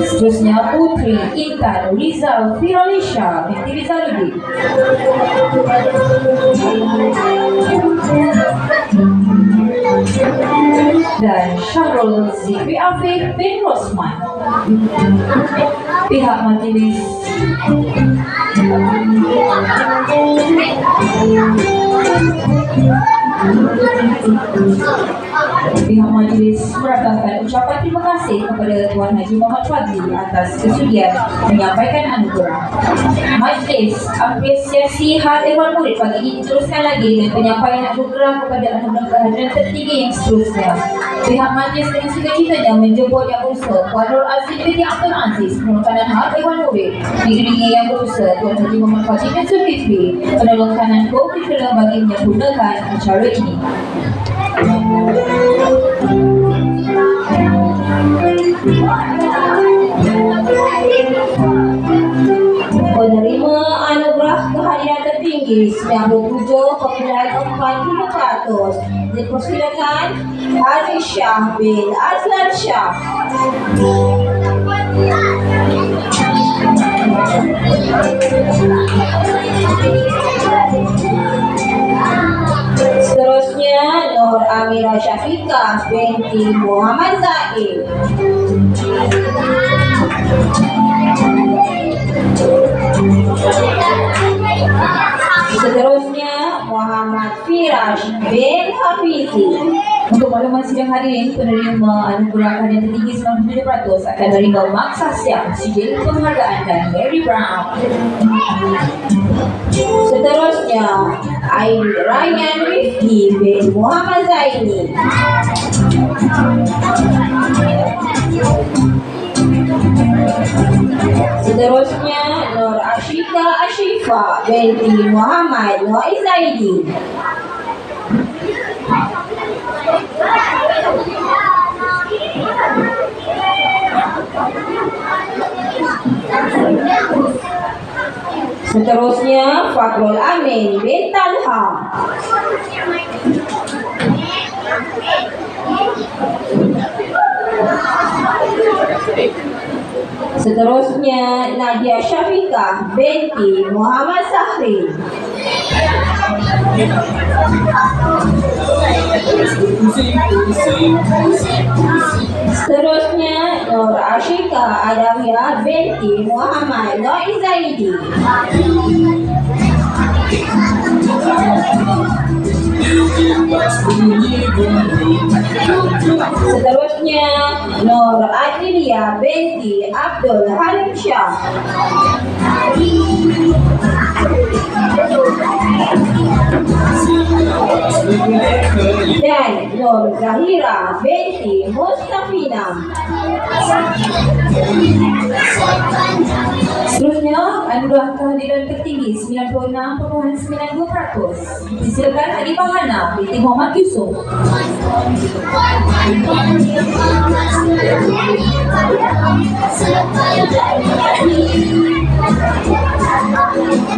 Seterusnya Putri Intan Rizal Firalisha binti Rizaluddin. Dan Syahrul Zikri Afif bin Rosman. Pihak majelis merakamkan ucapan terima kasih kepada Tuan Haji Muhammad Fadli atas kesudian menyampaikan anugerah. Majlis apresiasi hal ehwal murid pagi ini diteruskan lagi dengan penyampaian anugerah kepada anugerah kehadiran tertinggi yang seterusnya. Pihak majlis dengan sukacitanya menjemput yang berusaha Puan Nur Azim binti Abdul Aziz penolakanan hal ehwal murid diiringi yang berusaha Tuan Haji Muhammad Fadli bin Zulkifli penolakanan curriculum bagi menyempurnakan acara ini. Penerima anugerah kehadiran tertinggi 97,4% dipersilakan Haji Syah bin Azlan Syah. Seterusnya Nur Amira Syafiqah binti Muhammad Zaid. Seterusnya Muhammad Firash bin Hafizi. Untuk makluman sidang hadirin, penerima anugerah kehadiran tertinggi 97% akan menerima mark sahsiah, sijil penghargaan dan Mary Brown. Seterusnya Aini Rayyan Rifki bin Muhammad Zaini. Seterusnya Nur Ashika Ashifa binti Muhammad Noai Zaidi. Seterusnya Fakrul Amin bin Talha. Seterusnya Nadia Syafiqah binti Muhammad Sahri. Seterusnya Nur Ashika Adawiyah binti Muhammad Noai Zaidi. Seterusnya Nur Adlilia binti Abdul Halim Syah. Dan Nur Zahira binti Mustafina. Seterusnya anugerah kehadiran tertinggi 96,92%. Disilakan Adi Bahana binti Muhammad Yusuf.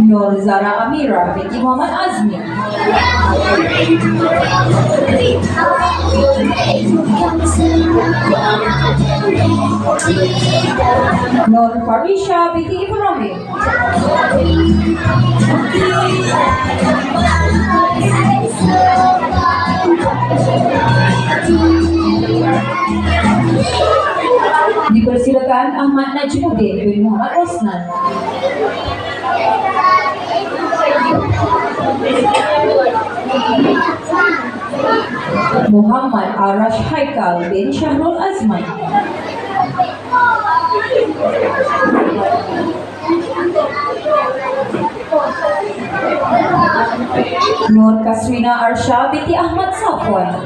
Nur Zara Amira binti Muhammad Azmi. Nur Farisha binti Ibrahim. Dipersilakan Ahmad Najmuddin bin Muhammad Rosnan. Muhammad Arash Haikal bin Syahrul Azman. Nur Kasrina Arsha binti Ahmad Safwan.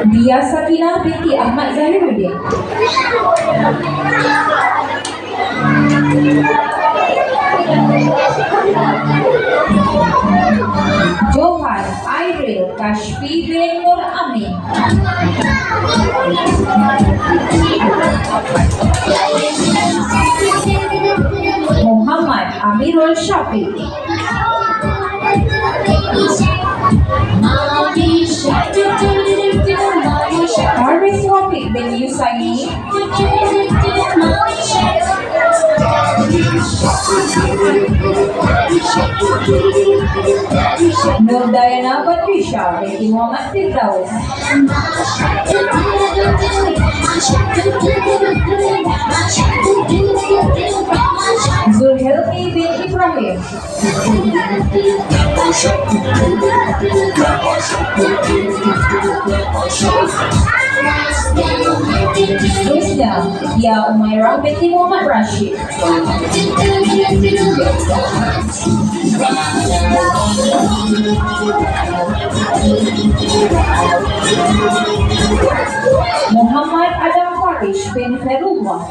Dia Sakinah binti Ahmad Zahiruddin. Johan Airil Kashfi bin Nur Amin. Muhammad Amirul Syafiq. Haris Wafiq bin Yusaini. Nurdayana Batrisha binti Muhammad Firdaus. Zulhilmi bin Ibrahim. Seterusnya, Dia Umairah binti Muhammad Rashid. Muhammad Adam Farish bin Ferullah.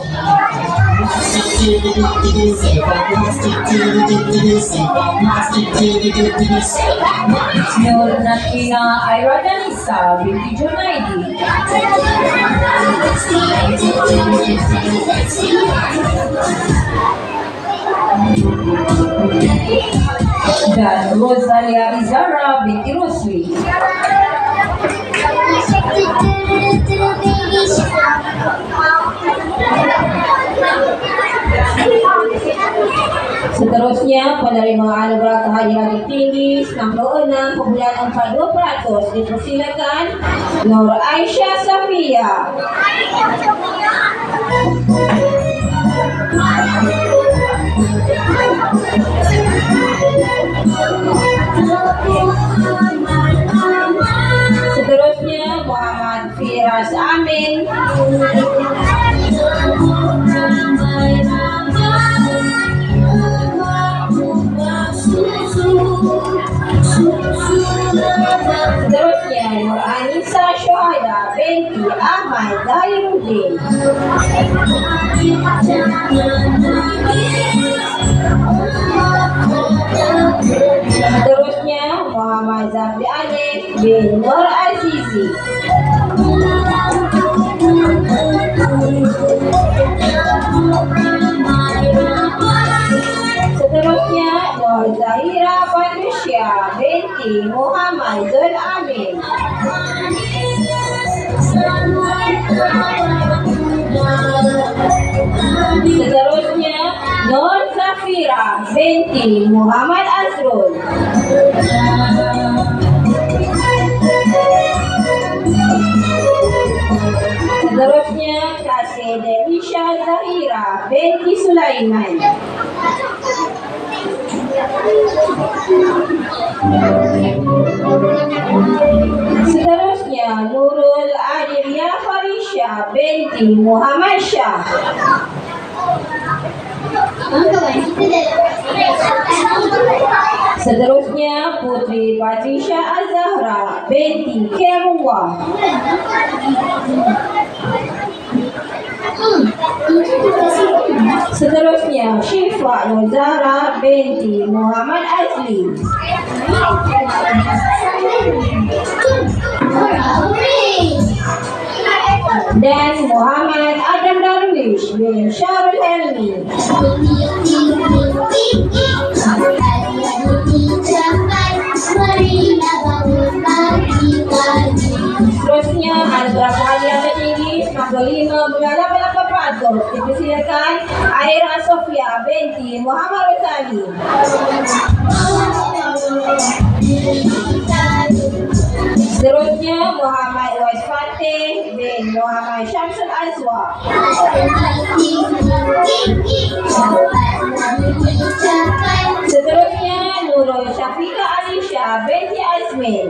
Nur Natrina Airadanisa binti Junaidi. Dan Rosalia Izara binti Rusli. Seterusnya, penerima anugerah kehadiran tinggi 96 pembulan 42% dipersilakan Nur Aisyah Safia. Seterusnya, Muhammad Firas Amin. Seterusnya, Nur Anissa Syuhada binti Ahmad Zahiruddin. Seterusnya, Muhammad Zafri Alif bin Nur Azizi. Seterusnya, Nur Zahira Batrisya binti Muhammad Zul Amin. Seterusnya, Nur Zafira binti Muhammad Azrul. Seterusnya, Kasih Delisha Zahira binti Sulaiman. Seterusnya, Nurul Adilya Farisha binti Muhammad Shah. Seterusnya, Putri Patricia Azahra binti Khairullah. Seterusnya, Syifa Nuzara binti Muhammad Azli. Dan Muhammad Adam Darwish bin Syarul Helmi. Seterusnya, anugerah kehadiran tertinggi 95 bulan 88% dipersilakan Aira Sofia binti Muhammad Rosali. Seterusnya, Muhammad Wasfatih bin Muhammad Syamsul Azwa. Seterusnya, Nurul Syafiqa Alisha binti Azmin.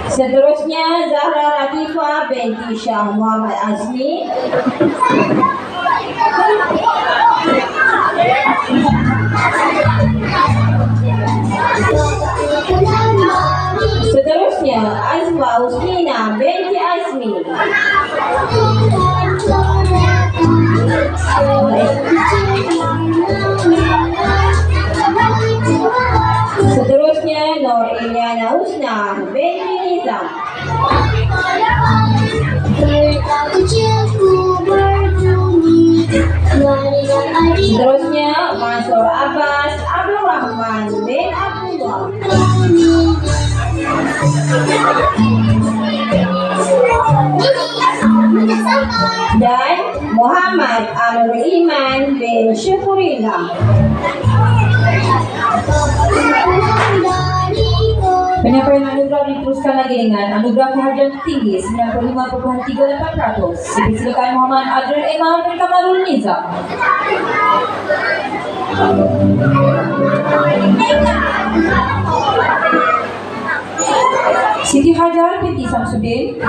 Seterusnya, Zahra Latifah binti Syah Muhammad Azmi. Seterusnya Azma Usnina binti Azmi. Seterusnya Nur Iliana Husna binti Nizam. Seterusnya Mansur Abbas Abdul Rahman bin Abdullah. Dan Muhammad Alur Iman bin Syukurillah. Penyampaian anugerah diteruskan lagi dengan anugerah penghargaan tinggi 95,38%. Dipersilakan Muhammad Adril Imam bin Kamarul Nizam. Siti Hajar binti Samsudin.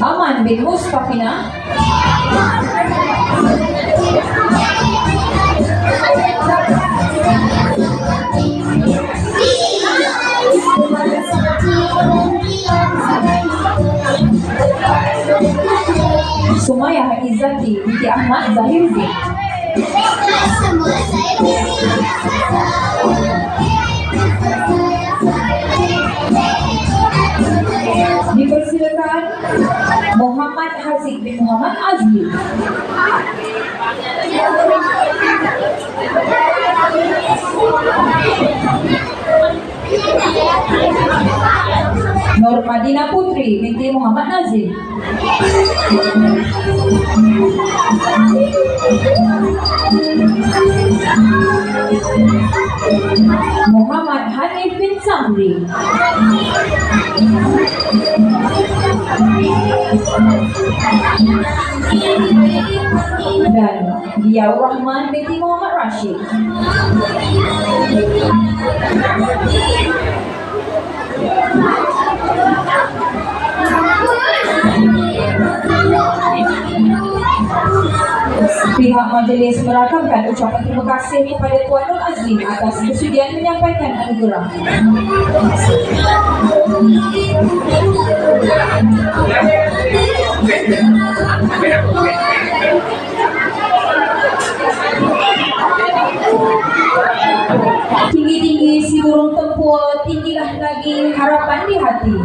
Aman bin Mustafina. Sumaya Izzati binti Ahmad Zahirudin. Dipersilakan Muhammad Haziq bin Muhammad Azli. Nur Madinah Putri binti Muhammad Nazim. Muhammad Hanif bin Samri. Dan Diyaur Rahman binti Muhammad Rashid. Pihak majelis merakamkan ucapan terima kasih kepada Puan Nur Azlin atas kesudian menyampaikan anugerah. Tinggi-tinggi si burung tempur, tinggilah lagi harapan di hati.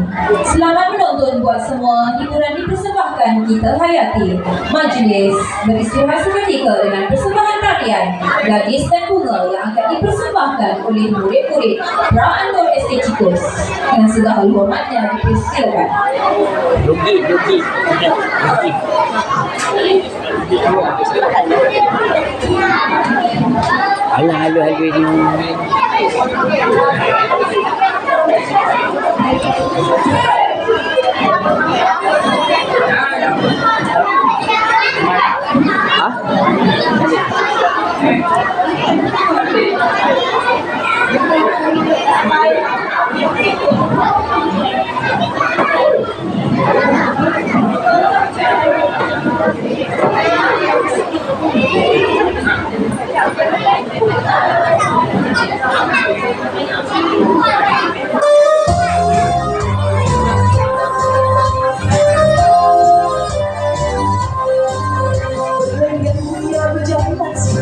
Selamat menonton buat semua. Hiburan dipersembahkan kita hayati. Majlis beristirahat seketika dengan persembahan tarian Gadis dan Bunga yang akan dipersembahkan oleh murid-murid Pra-Andor ST Cikus. Dengan segala hormatnya dipersilakan. Halo ini.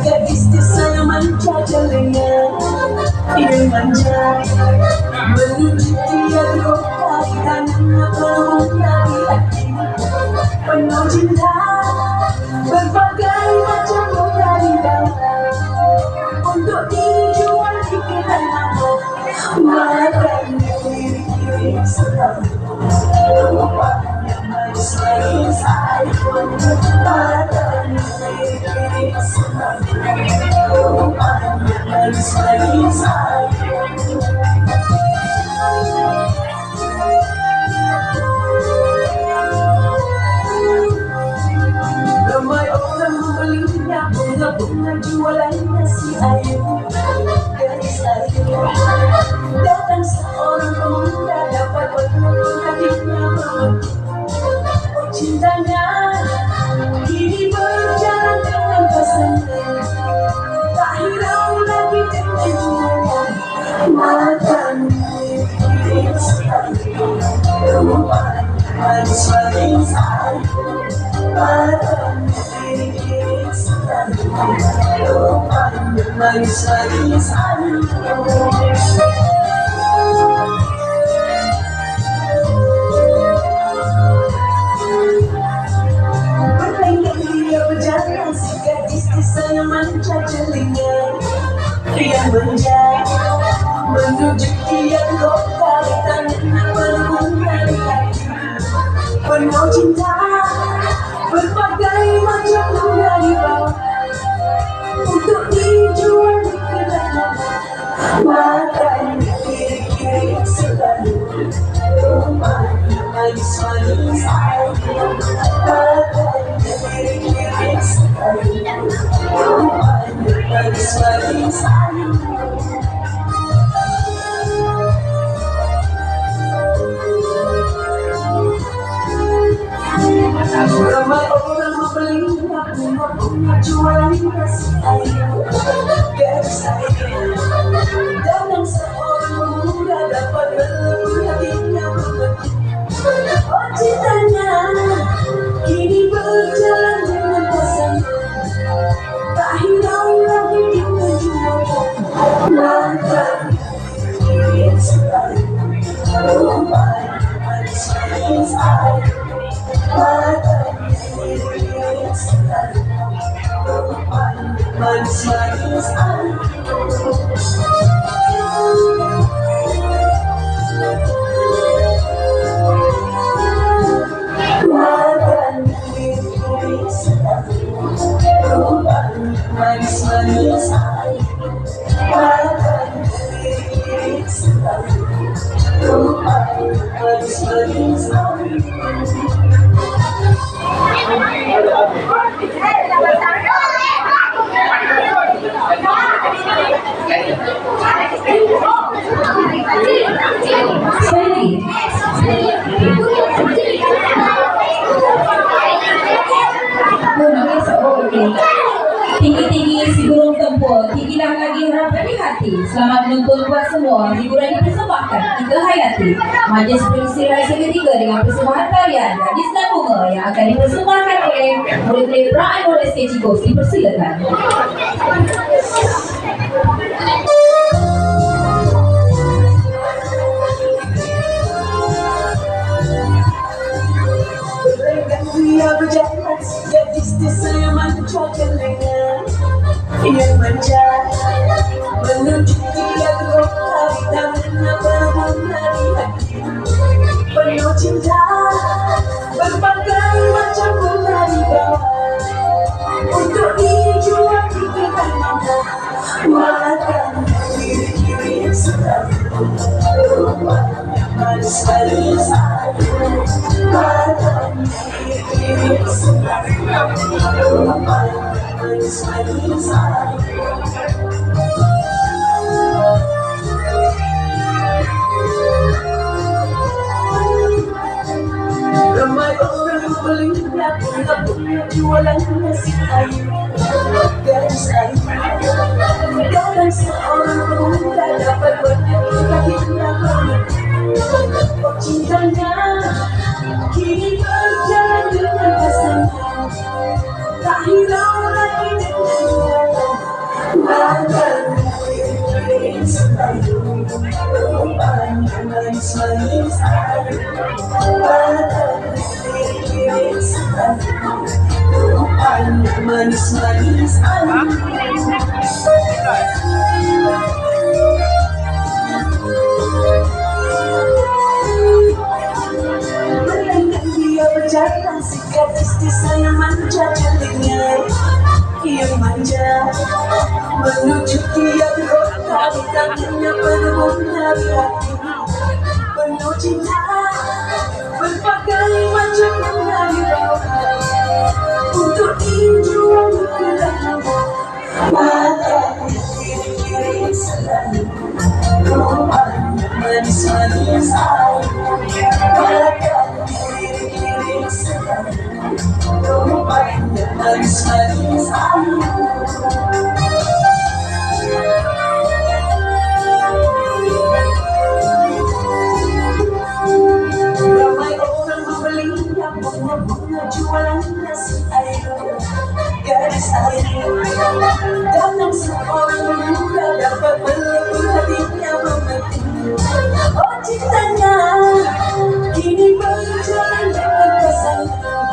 Gadis di sana manja jalannya, dia manja menuju dia kota tanah penuh dari hati penuh cinta berbagai macam dari dalam untuk dijual di kedai nama makan kiri-kiri selalu rupanya manis lagi sayang makan kiri-kiri selalu rupanya manis lagi sayang. Ramai orang membelinya, bunga-bunga jualannya si Ayu, gadis Ayu. Datang seorang pemuda dapat menenun hatinya berbentuk. cintanya kini berjalan dengan pasangan, tak hirau lagi dengan duanya. Makan diri sekali, rumah manis-manis air. Makan diri sekali, rumah manis-manis air. Berjalan si gadis desa yang manja telinga, yang manja menuju tiang kota di tanah berbunga di hati. Penuh cinta berbagai macam bunga dibawa untuk dijual di kedai. Makan kiri-kiri selalu, rumah manis-manis air. Makan kiri-kiri selalu, rumah manis-manis air. Ramai orang membelinya bunga-bunga jualan nasi ayam, garis ayam. Dan seorang pemuda dapat melebur hatinya berbentuk. Oh cintanya kini berjalan dengan pasangan, tak hirau lagi dengan juara. Makan kiri sekali, rumah manis-manis air. Makan kiri sekali, rumah manis-manis air. Makan kiri sekali, rumah manis-manis air. Makan kiri sekali, rumah manis-manis air. Tinggi-tinggi si burung tempur, tinggilah lagi harapan di hati. Selamat menuntut buat semua, hiburan dipersembahkan Ika Hayati. Majlis beristirahat ketiga dengan persembahan tarian Gadis dan Bunga yang akan dipersembahkan oleh murid-murid Pra-Anur SK Cikos. Dipersilakan. Dia berjalan gadis desa yang manja telinga, yang manja menuju tiang kota di tanah berbunga di hati. Penuh cinta berbagai macam bunga dibawa untuk dijual di kedai mata. Makan kiri-kiri sekali, rumah manis-manis air. Makan kiri sekali, rumah manis-manis air. Ramai orang membelinya bunga-bunga jualan nasi air, garis air. Dan seorang pemuda dapat bernyanyi hatinya berbentuk. Oh cintanya kini berjalan dengan pasangan, tak hirau lagi dengan juara. Makan kiri sekali, rumah manis-manis air. Makan kiri sekali, rumah manis-manis air. Dia berjalan si gadis desa yang manja telinga, yang manja menuju tiang kota di tangannya berbunga di hati. Penuh cinta berbagai macam bunga dibawa untuk dijual di kedai. Makan kiri-kiri selalu, rumah manis-manis air. Makan kiri-kiri selalu, manis-manis ramai orang membelinya, bunga-bunga jualannya si air, gadis air. Datang seorang muda dapat melebur hatinya, memetik oh cintanya. Kini berjalan dengan pasangan,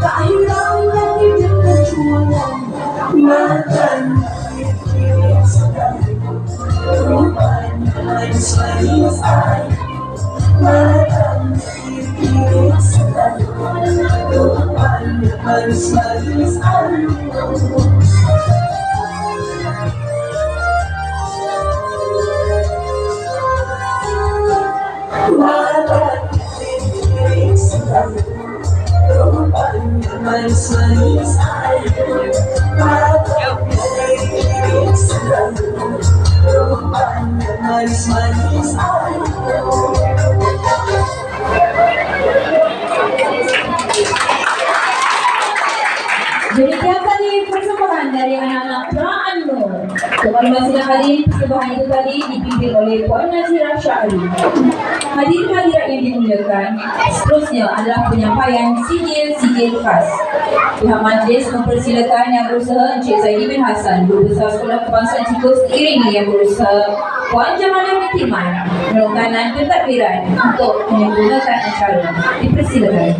tak hirau lagi dengan jualan. Matanya kiri sedang rupanya manis-manis air. Matanya kiri sedang rupanya manis-manis air. Manis-manis air, manis-manis air. Demikian tadi persembahan dari anak-anak Praan Nur. Kepada sidang hadirin, persembahan itu tadi dipimpin oleh Puan Nazira Syahri. Hadirin hadirat yang dimuliakan, seterusnya adalah penyampaian sijil-sijil khas. Pihak majlis mempersilakan yang berusaha Encik Zaidi bin Hassan, Guru Besar Sekolah Kebangsaan Cikus, diiringi yang berusaha Puan Jamalah bin Timan, melongkanan pentadbiran untuk menyempurnakan acara. Dipersilakan.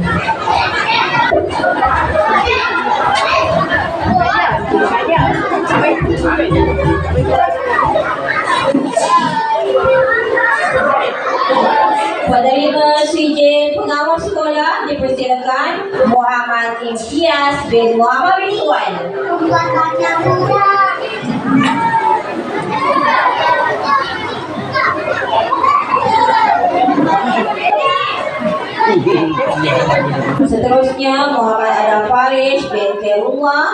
Penerima sijil pengawal sekolah dipersilakan Muhammad Imtiaz bin Muhammad bin Iwan. Seterusnya Muhammad Adam Farish bin Khairullah.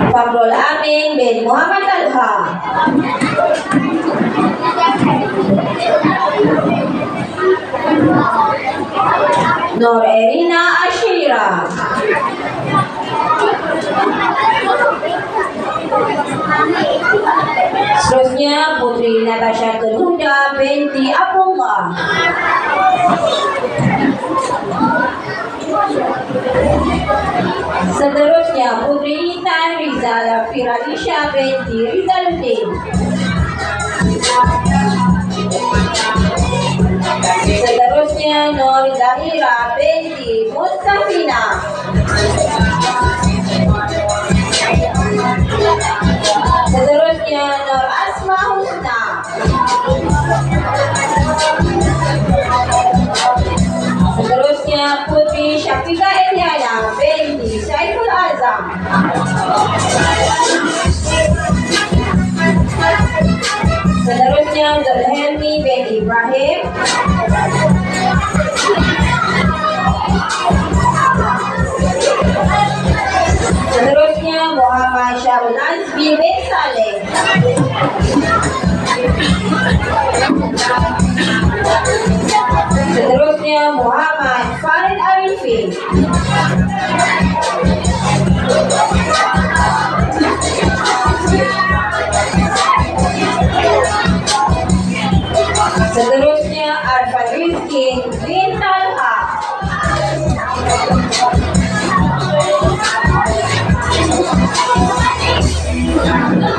Fadlul Amin bin Muhammad Talha. Nur Erina Ashira. Seterusnya Putri Natasha Huda binti Abdullah. Seterusnya Putri Intan Rizal Firalisha binti Rizaluddin. Seterusnya Nur Zahira binti Mustafina. Seterusnya Nur Asma Husna. Seterusnya Putri Syafiqah Eliana binti Syaiful Azam. Seterusnya Zulhelmi bin Ibrahim. Seterusnya Muhammad Syarul Azmi bin Saleh. Seterusnya Muhammad Farid Arifin. Seterusnya Arfan Rizki bin Talha.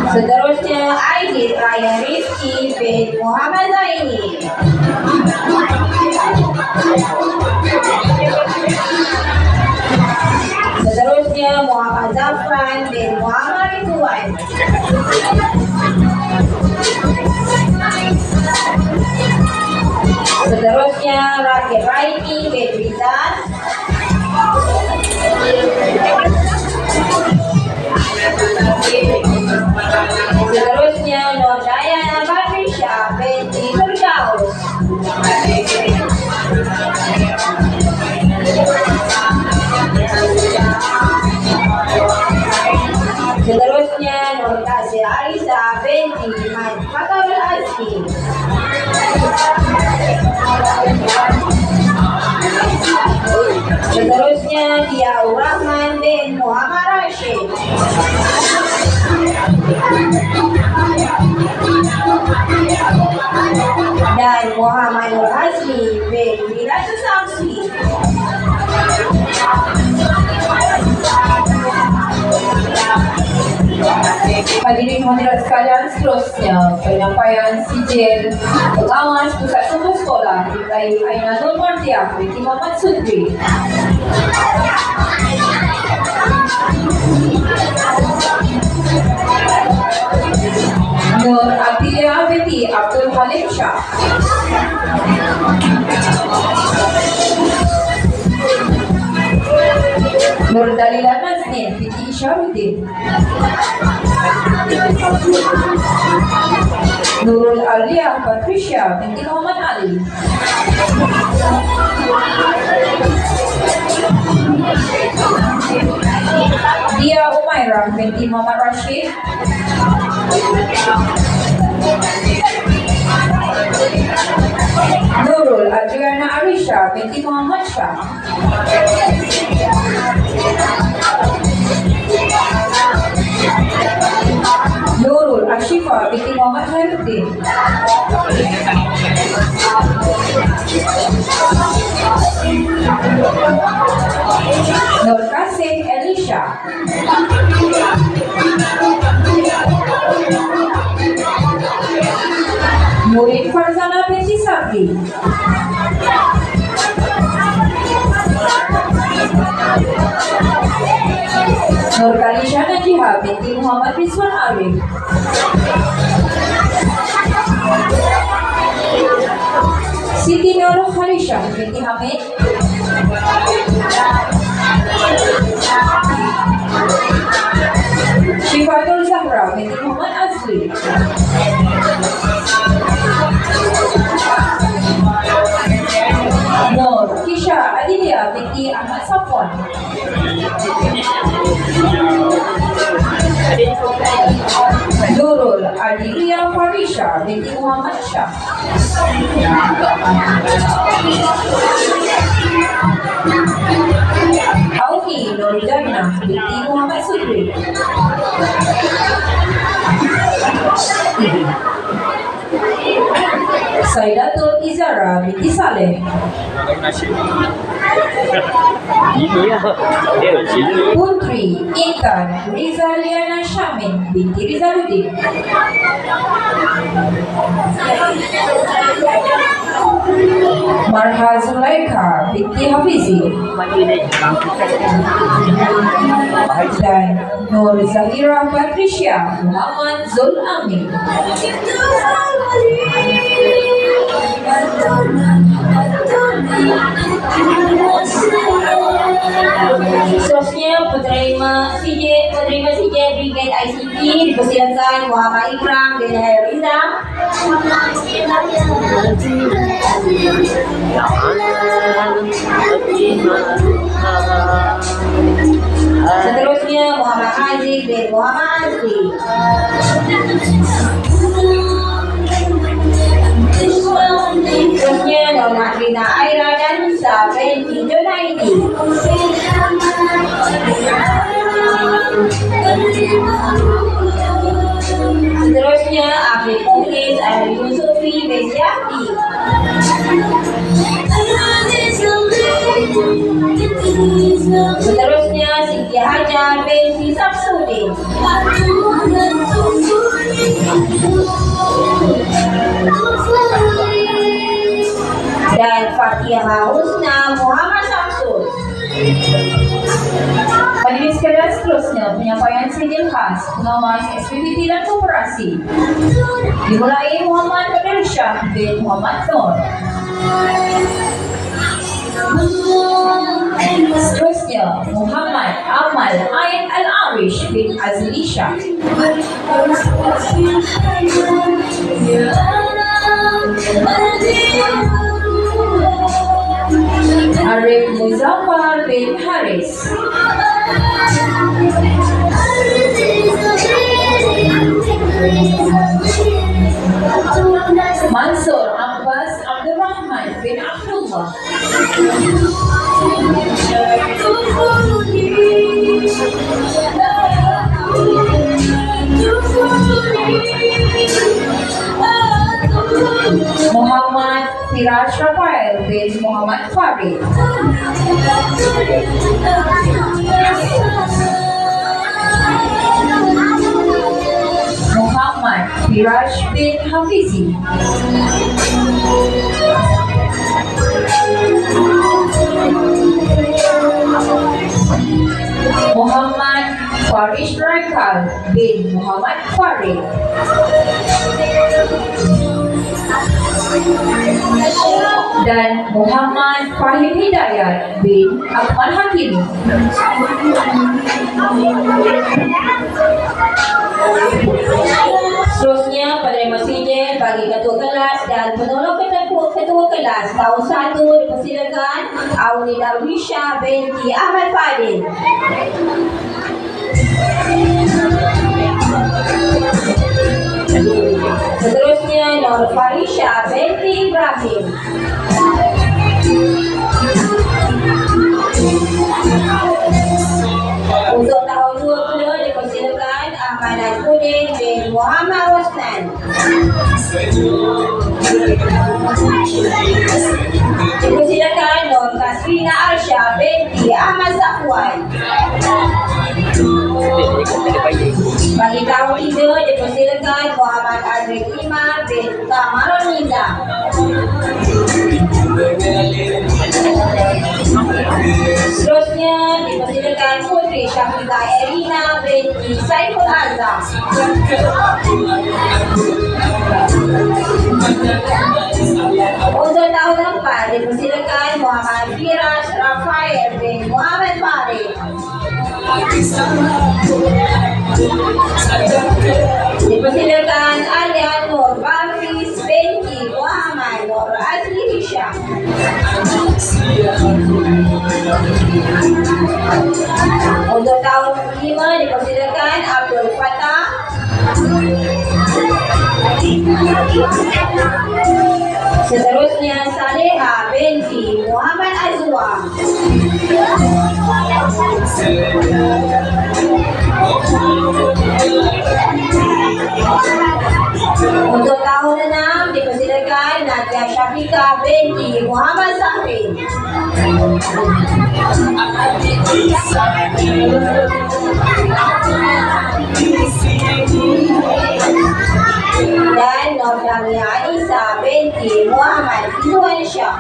Seterusnya Aidit Raya Rizki bin Muhammad Zaini. Seterusnya Muhammad Zafran bin Muhammad Ridwan. Seterusnya Rakib Raini bin Rizal. Seterusnya Nur Dayana Batrisha binti Firdaus. Seterusnya Nur Kasir Alisa binti Iman Fakarul Azki. dan Muhammad Nur Azmi bin Miratus Samsi. Hadirin hadirat sekalian, seterusnya penyampaian sijil pengawas pusat sumber sekolah diraih Ainul Mardiah binti Muhammad Sudri. Nur Atilia binti Abdul Halim Shah. Nur Dalila Nazneen binti Isyaruddin. Nurul Alia Patricia binti Muhammad Ali. Dia Umairah binti Muhammad Rashid. Nurul Adriana Arisha binti Muhammad Shah. Nurul Ashifa binti Muhammad Khairuddin. Nur Kasih Elisha. Murid Farzana binti Sabri. Nur Kalisha Najihah binti Muhammad Rizwan Arif. Siti Nur Khalishah binti Hamid. Syifatul Zahra binti Muhammad Azli. Nur Kisha Adilia binti Ahmad Safwan. Nurul Adilia Farisha binti Muhammad Shah. Auki Nur Jannah binti Muhammad Sudri. Saidatul Izara binti Saleh. Putri Intan Rizaliana Syamin binti Rizaluddin. Marha Zulaikha binti Hafizi. Dan Nur Zahira Patricia Muhammad Zul Amin. Seterusnya penerima CJ Brigade ICT dipersilakan Muhammad Ikram bin Riza. Seterusnya Muhammad Aziz bin Muhammad Azli. Seterusnya Muhammad Rina Aira dan Musa binti Junaidi. Seterusnya Afif Mulis Ali Yusufi bin Yahdi. Seterusnya Siti Hajar binti Samsudin. Dan Fatihah Husna Muhammad Samsul. Hadirin sekalian, seterusnya penyampaian sijil khas pengawas SPPT dan koperasi dimulai Muhammad Kadir Shah bin Muhammad Nur. Seterusnya Muhammad Amal Ain Al-Arish bin Azli Shah. Arif Muzaffar bin Haris. Mansur Abbas Abdurrahman bin Abdullah. Farid. Muhammad Firaj bin Hafizi. Muhammad Farish Raikal bin Muhammad Farid. Dan Muhammad Fahim Hidayat bin Akmal Hakim. Seterusnya, penerima sijil bagi ketua kelas dan penolong ketua kelas tahun 1 dipersilakan Auni Darwisha binti Ahmad Fadil. Seterusnya, Nur Farisha binti Ibrahim. Untuk tahun 20 dipersilakan Ahmad Najmuddin bin Muhammad Rosnan. Dipersilakan Nur Kasrina Arsha binti Ahmad Safwan. Bagi tahun 3 dipersilakan Muhammad Azri Imam bin Kamarul Nizam. Seterusnya dipersilakan Putri Syafiqah Erina binti Saiful Azam. Untuk tahun 4 dipersilakan Muhammad Firaj Rafael bin Muhammad Farid. Dipersilakan Alia Nur Barfis binti Muhammad Nur Azli Hisham. Untuk tahun 5 dipersilakan Abdul Fatah. Seterusnya Saleha binti Muhammad Azwa. Untuk tahun 6 dipersilakan Nadia Syafiqah binti Muhammad Sahri. Dan Nur Damia Anissa binti Muhammad Izwan Syah.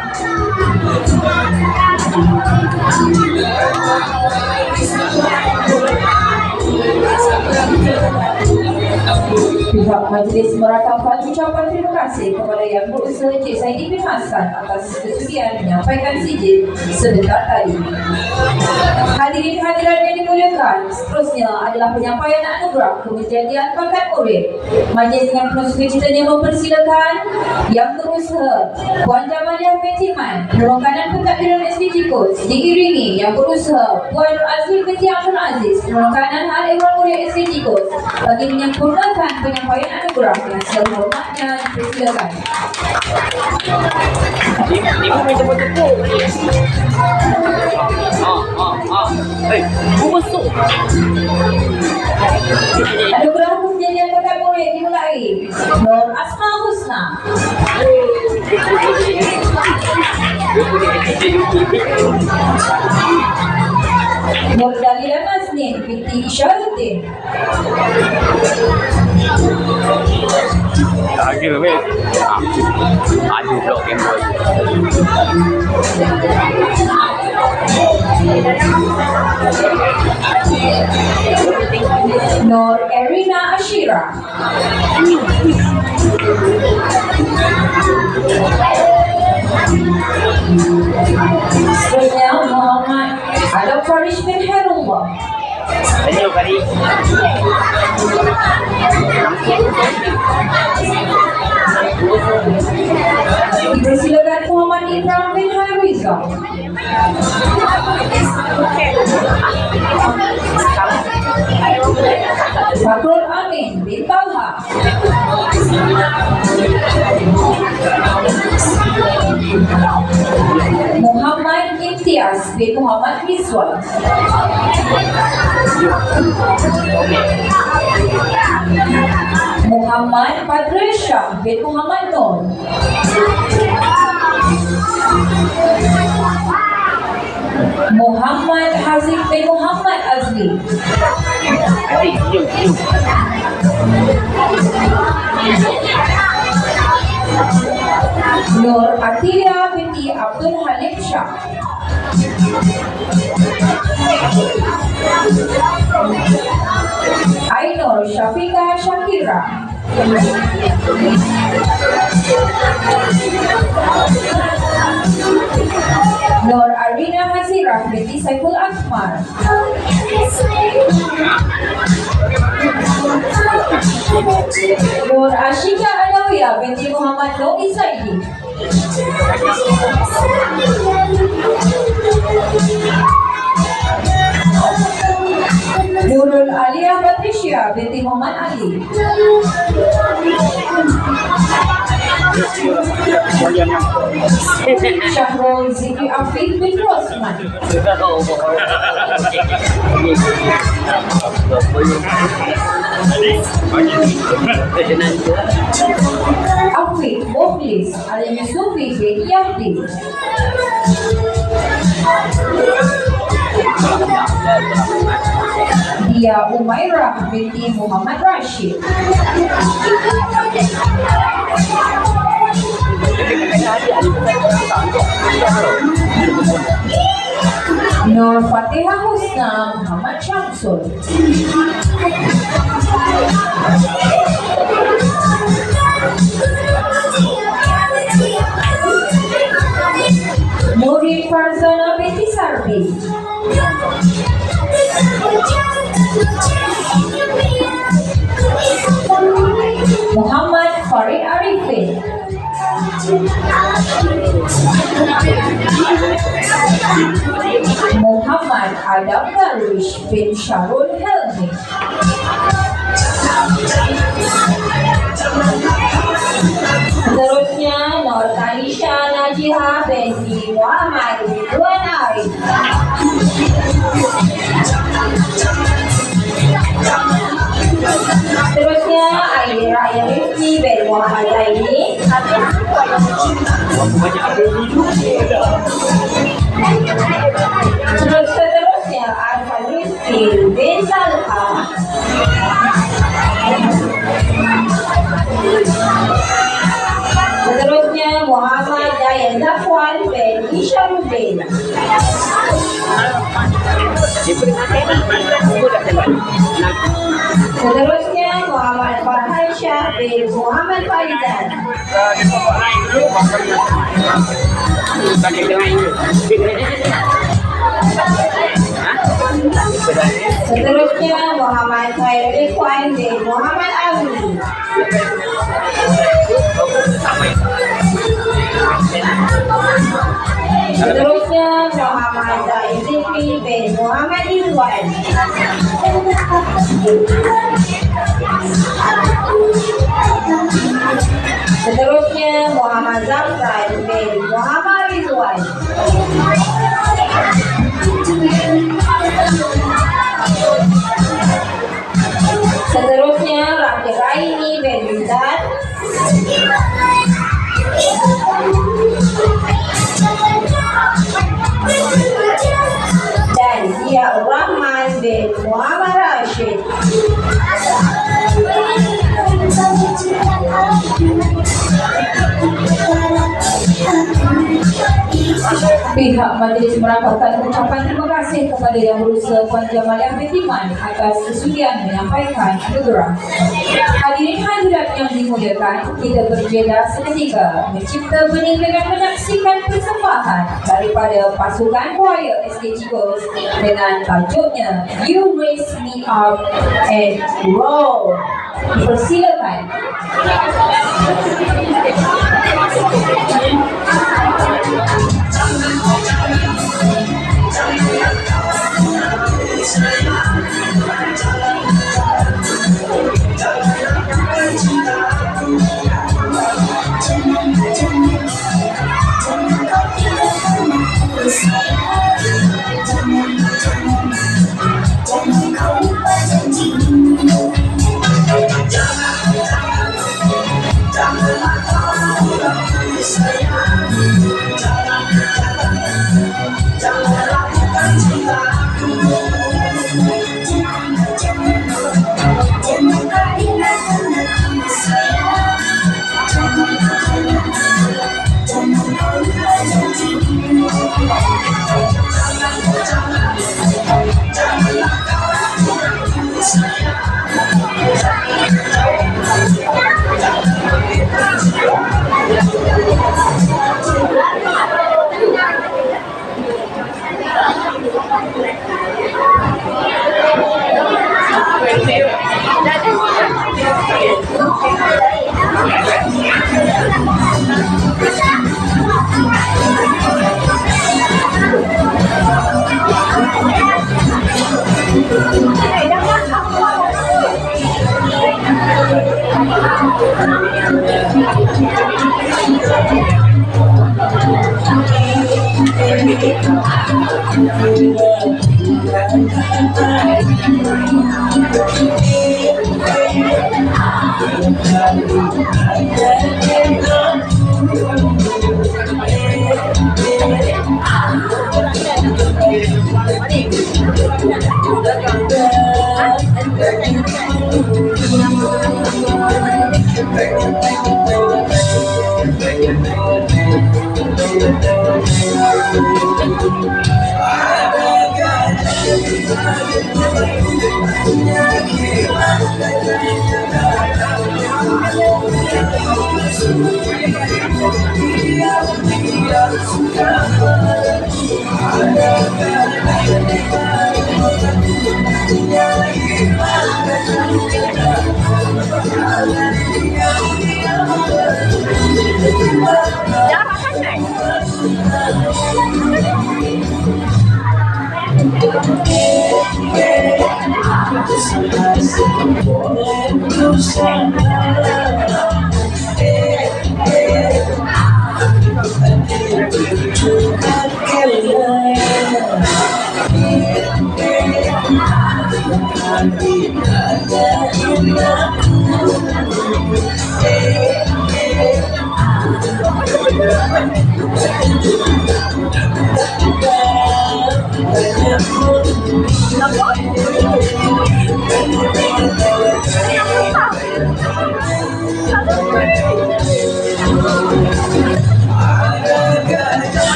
Pihak majlis merakamkan ucapan terima kasih kepada Yang Berusaha Cik Saidi bin Hassan atas kesudian menyampaikan sijil sebentar tadi. Hadirin hadirat yang dimuliakan, seterusnya adalah penyampaian anugerah kejadian pangkat murid. Majlis dengan penuh sukacitanya mempersilakan Yang Berusaha Puan Jamaliah binti Man, Penolong Kanan Pentadbiran SDG Coach, diiringi Yang Berusaha Puan Azul binti Abdul Aziz, Penolong Kanan Hal Ehwal Mulia SDG Coach, bagi menyempurnakan penyampaian anugerah yang sehormatnya dipersilakan. Ibu minta tepuk. Ibu masuk. Anugerah kejadian pangkat murid dimulai. Nur Asma Husna. Nur Dalila Masnin binti Isyaruddin. Lagi lebih. Ada blok yang buat. Nur Erina Ashira. Seterusnya Muhammad Adam Farish bin Herullah. Senyum kali. Dipersilakan Muhammad Imran bin Harizah. Fakrul Amin bin Talha. Muhammad Imtiaz bin Muhammad Rizwan. Muhammad Padre Shah bin Muhammad Nur. Muhammad Hazim bin Muhammad Azli. Nur Atilia binti Abdul Halim Shah. Ainur Syafika Shakira. Nur Arina Hazirah binti Saiful Akmal. Nur Ashika Alawiyah binti Muhammad Nomi Saidi. Nurul Alia Patricia binti Muhammad Ali. Syahrul Zikri Afif bin Rosman. Afif Mukhlis Al-Yusufi bin Yahdi. Dia Umairah binti Muhammad Rashid. Nur Fatihah Husna Muhammad Syamsul. Nuri Farzana binti Sarbi. Muhammad Farid Arifin. Muhammad Adam Darwish bin Syarul Helmi. Seterusnya Nur Tanisha Najiha binti Muhammad Ridwan Arif. Seterusnya Aira Rifki bin Muhammad Zaini. Seterusnya Arfan Rizki bin Salha. Seterusnya Muhammad Dayan Zafwan bin Ishamuddin. Seterusnya Muhammad Farhan Syah bin Muhammad Faizan. Seterusnya Muhammad Khairul Ikhwan bin Muhammad Azmi. Seterusnya Muhammad Zaid Zikri bin Muhammad Ridwan. Seterusnya Muhammad Zafran bin Muhammad Ridwan. Seterusnya Rafi Raini bin Rizal. Dan Ziaur Rahman bin Muhammad Rashid. Pihak majlis merakamkan ucapan terima kasih kepada Yang Berusaha Puan Jamaliah binti Man atas kesudian menyampaikan anugerah. Hadirin hadirat yang dimuliakan, kita berjeda seketika mencipta benih dengan menyaksikan persembahan daripada pasukan choir SK Cigos dengan tajuknya You Raise Me Up and Roll. Persilakan. Jangan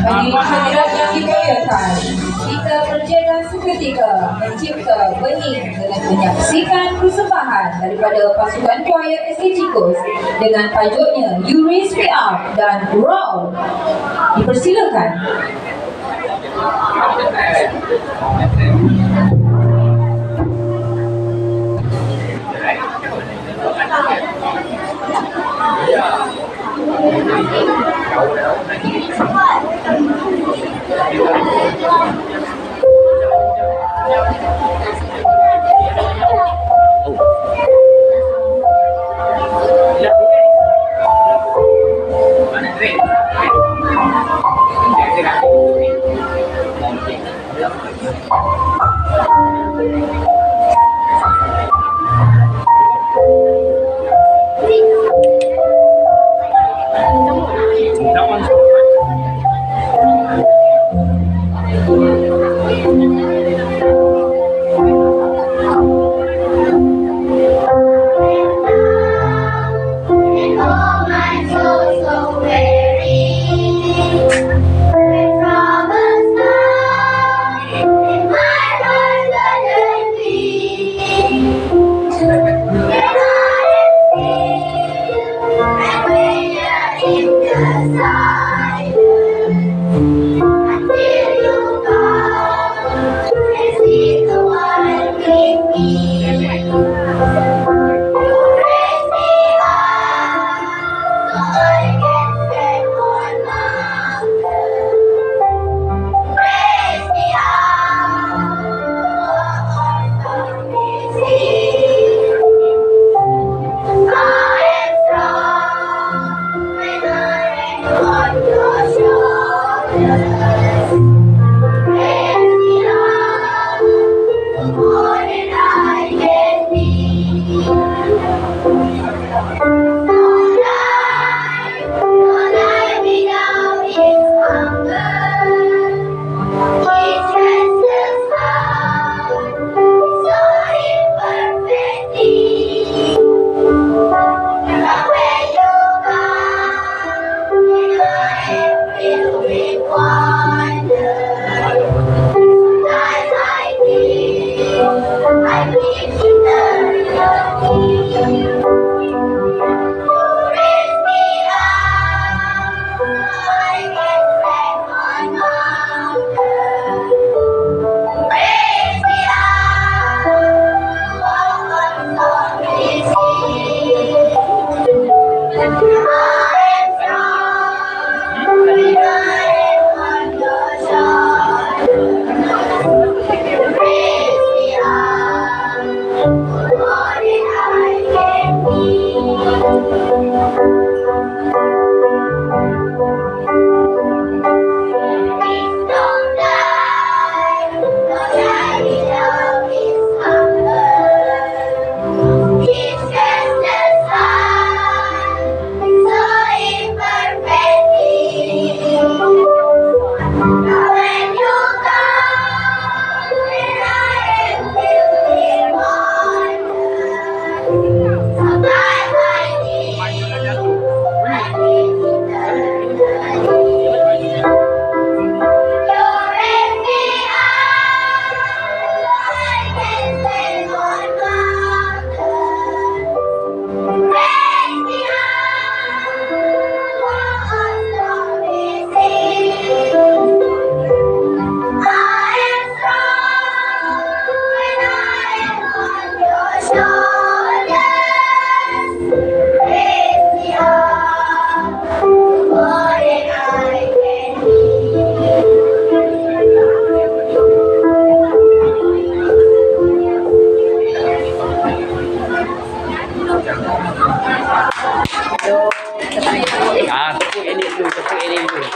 Bagi hadirat yang dimuliakan, kita berjalan seketika mencipta benih dengan menyaksikan persembahan daripada pasukan choir SK Cikos dengan tajuknya You Raise Me Up dan Roll. Dipersilakan. Oh, my soul so weary. tepuk ini dulu.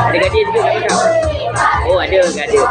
Ada gadir juga tak tahu. Oh ada gadir.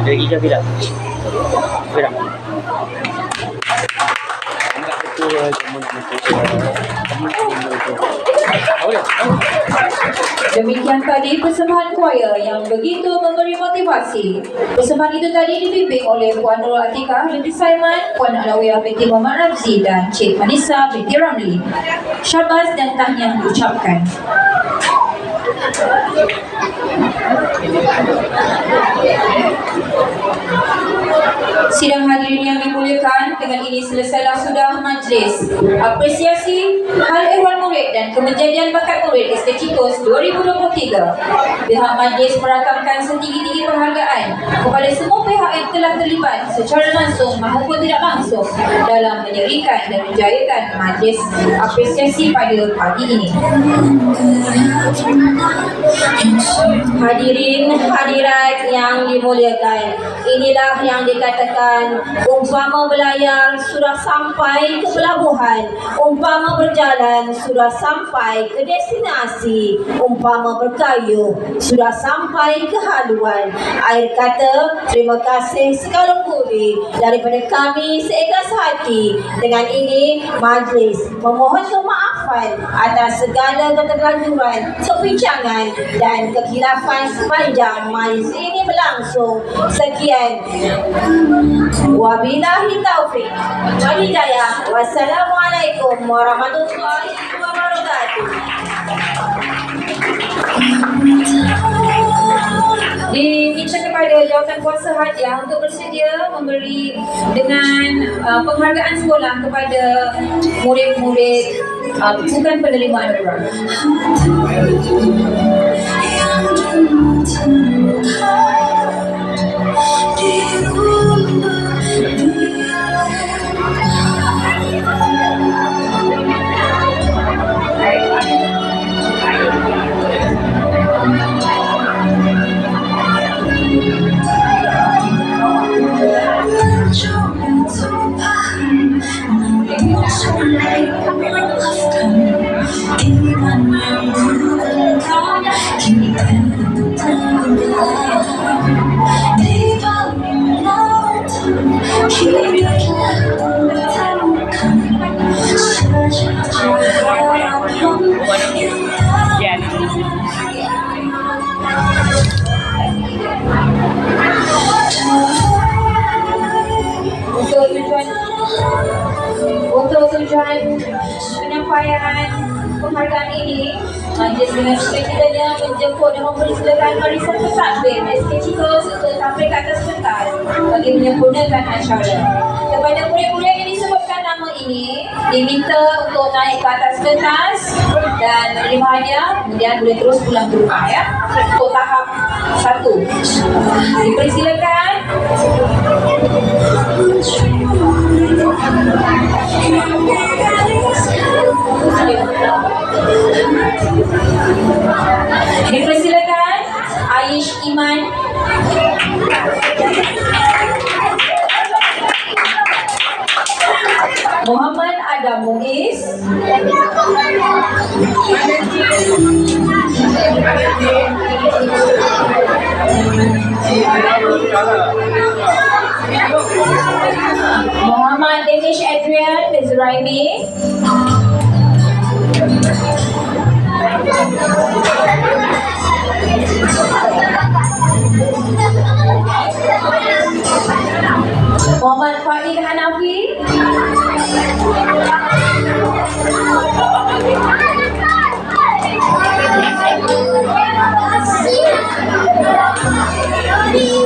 Lagi ke tidak? Tidak. Enggak betul kamu Demikian tadi persembahan choir yang begitu memberi motivasi. Persembahan itu tadi dibimbing oleh Puan Nurul Atikah binti Saiman, Puan Alawiyah binti Muhammad Ramzi dan Cik Manisa binti Ramli. Syabas dan tahniah diucapkan. Sidang hadirin yang dimuliakan, dengan ini selesailah sudah majlis apresiasi hal ehwal murid dan kejayaan bakat murid STCITOS 2023. Pihak majlis merakamkan setinggi-tinggi penghargaan kepada semua pihak yang telah terlibat secara langsung maupun tidak langsung dalam menyerikan dan menjayakan majlis apresiasi pada pagi ini. Hadirin hadirat yang dimuliakan, inilah yang dikatakan umpama berlayar sudah sampai ke pelabuhan, umpama berjalan sudah sampai ke destinasi, umpama berkayu sudah sampai ke haluan. Akhir kata, terima kasih sekalung budi daripada kami seikhlas hati. Dengan ini majlis memohon kemaafan atas segala keterlanjuran, kebincangan dan kekhilafan sepanjang majlis ini berlangsung. Sekian. Wabillahi taufiq wal hidayah. Wassalamualaikum warahmatullahi wabarakatuh. Diminta kepada jawatan kuasa hadiah untuk bersedia memberi dengan penghargaan sekolah kepada murid-murid bukan penerima anugerah. Untuk tujuan penyampaian penghargaan ini, majlis dengan sukacitanya menjemput dan mempersilakan barisan pentadbir STCITOS untuk tampil ke atas pentas bagi menyempurnakan acara. Kepada murid-murid yang disebutkan nama ini, diminta untuk naik ke atas pentas dan menerima hadiah, kemudian boleh terus pulang ke rumah ya. Untuk tahap 1. Dipersilakan. Dipersilakan Aish Iman. Muhammad Adam Muiz. Muhammad Danish Adrian Mizraimi. Muhammad Fahid Hanafi.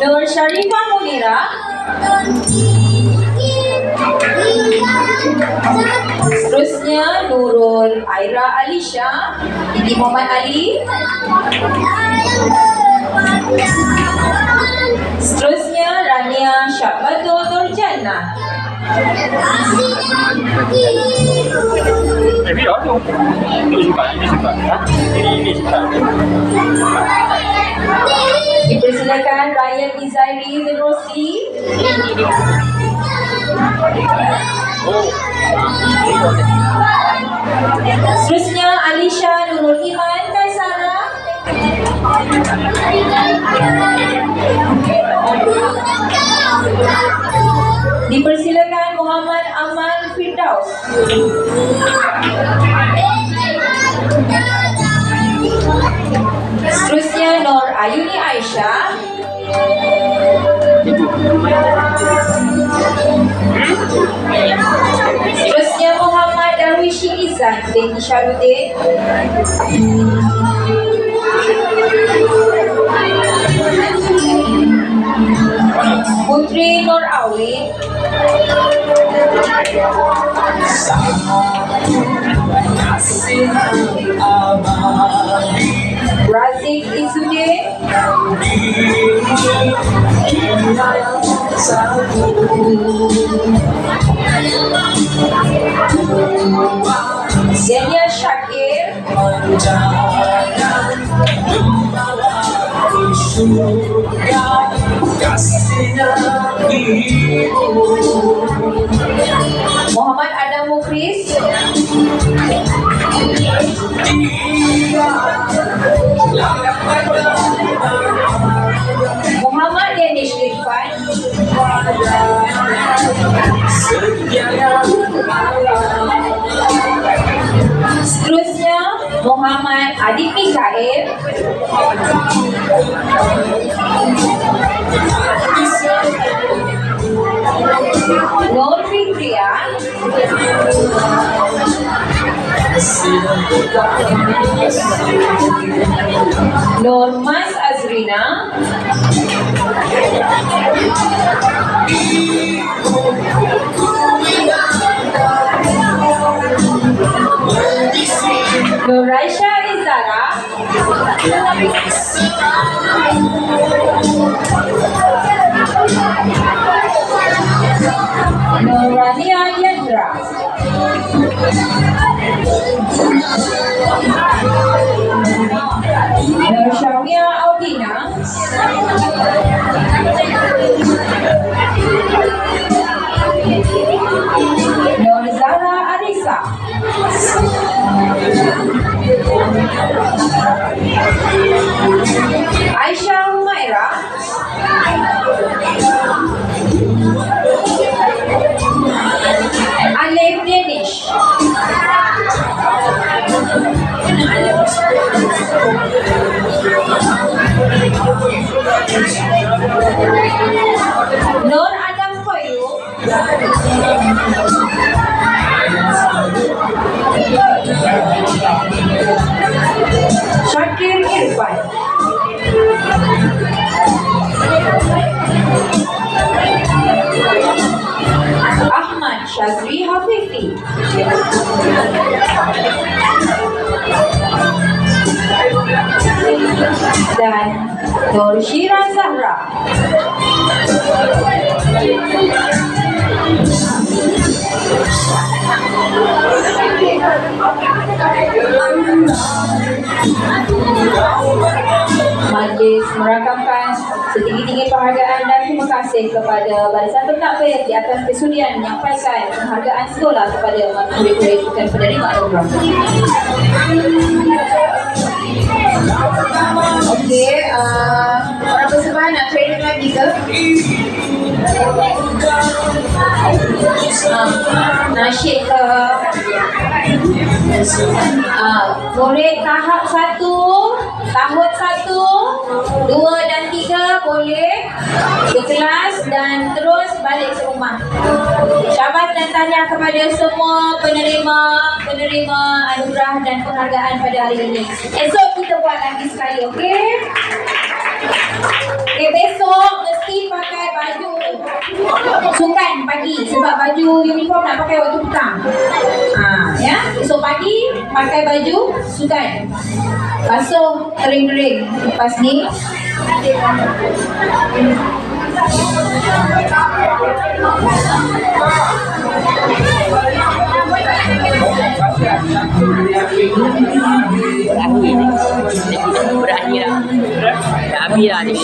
Nur Sharifah Munira. Seterusnya Nurul Aira Alisha binti Muhammad Ali. Seterusnya Rania Syakbatul Nurjannah. Dipersilakan Ryan Izairi Zerosi. Seterusnya Alisha Nurul Iman Kaisara. Dipersilakan Muhammad Amal Firdaus. Seterusnya Nur Ayuni Aisyah. Seterusnya Muhammad Darwishi Izan binti Syarudin. Putri Nur Awi. Razik Izzuddin. Zenia Shakir. Muhammad Adam Mukris. Muhammad Danish Irfan. Seterusnya Muhammad Adib Mikael. Nur Fitria. Nur Mas Azrina. Nur Raisha Izara. Nur Rania Yendra. Nur Syamia Audina. Nur Zahra Arisa. Aisyah Humaira. Alif Danish. Nur Adam Khoiru. Syakir Irfan. Ahmad Shazri Hafifi. Dan Nur Syira Zahra. Majlis merakamkan setinggi-tinggi penghargaan dan terima kasih kepada barisan pentakwil di atas kesudian menyampaikan penghargaan sekolah kepada murid-murid dan penerima program. Okey, orang bersemangat nak training lagi ke? Nasyid ke? Murid tahap 1, tahun 1, 2 dan 3 boleh ke kelas dan terus balik ke rumah. Syabas dan tahniah kepada semua penerima anugerah dan penghargaan pada hari ini. Esok kita buat lagi sekali, okey? Okay, besok mesti pakai baju sukan pagi sebab baju uniform nak pakai waktu petang. Ya, esok pagi pakai baju sukan. Basuh kering-kering lepas ni. Berakhir dah. Dah habis dah ni.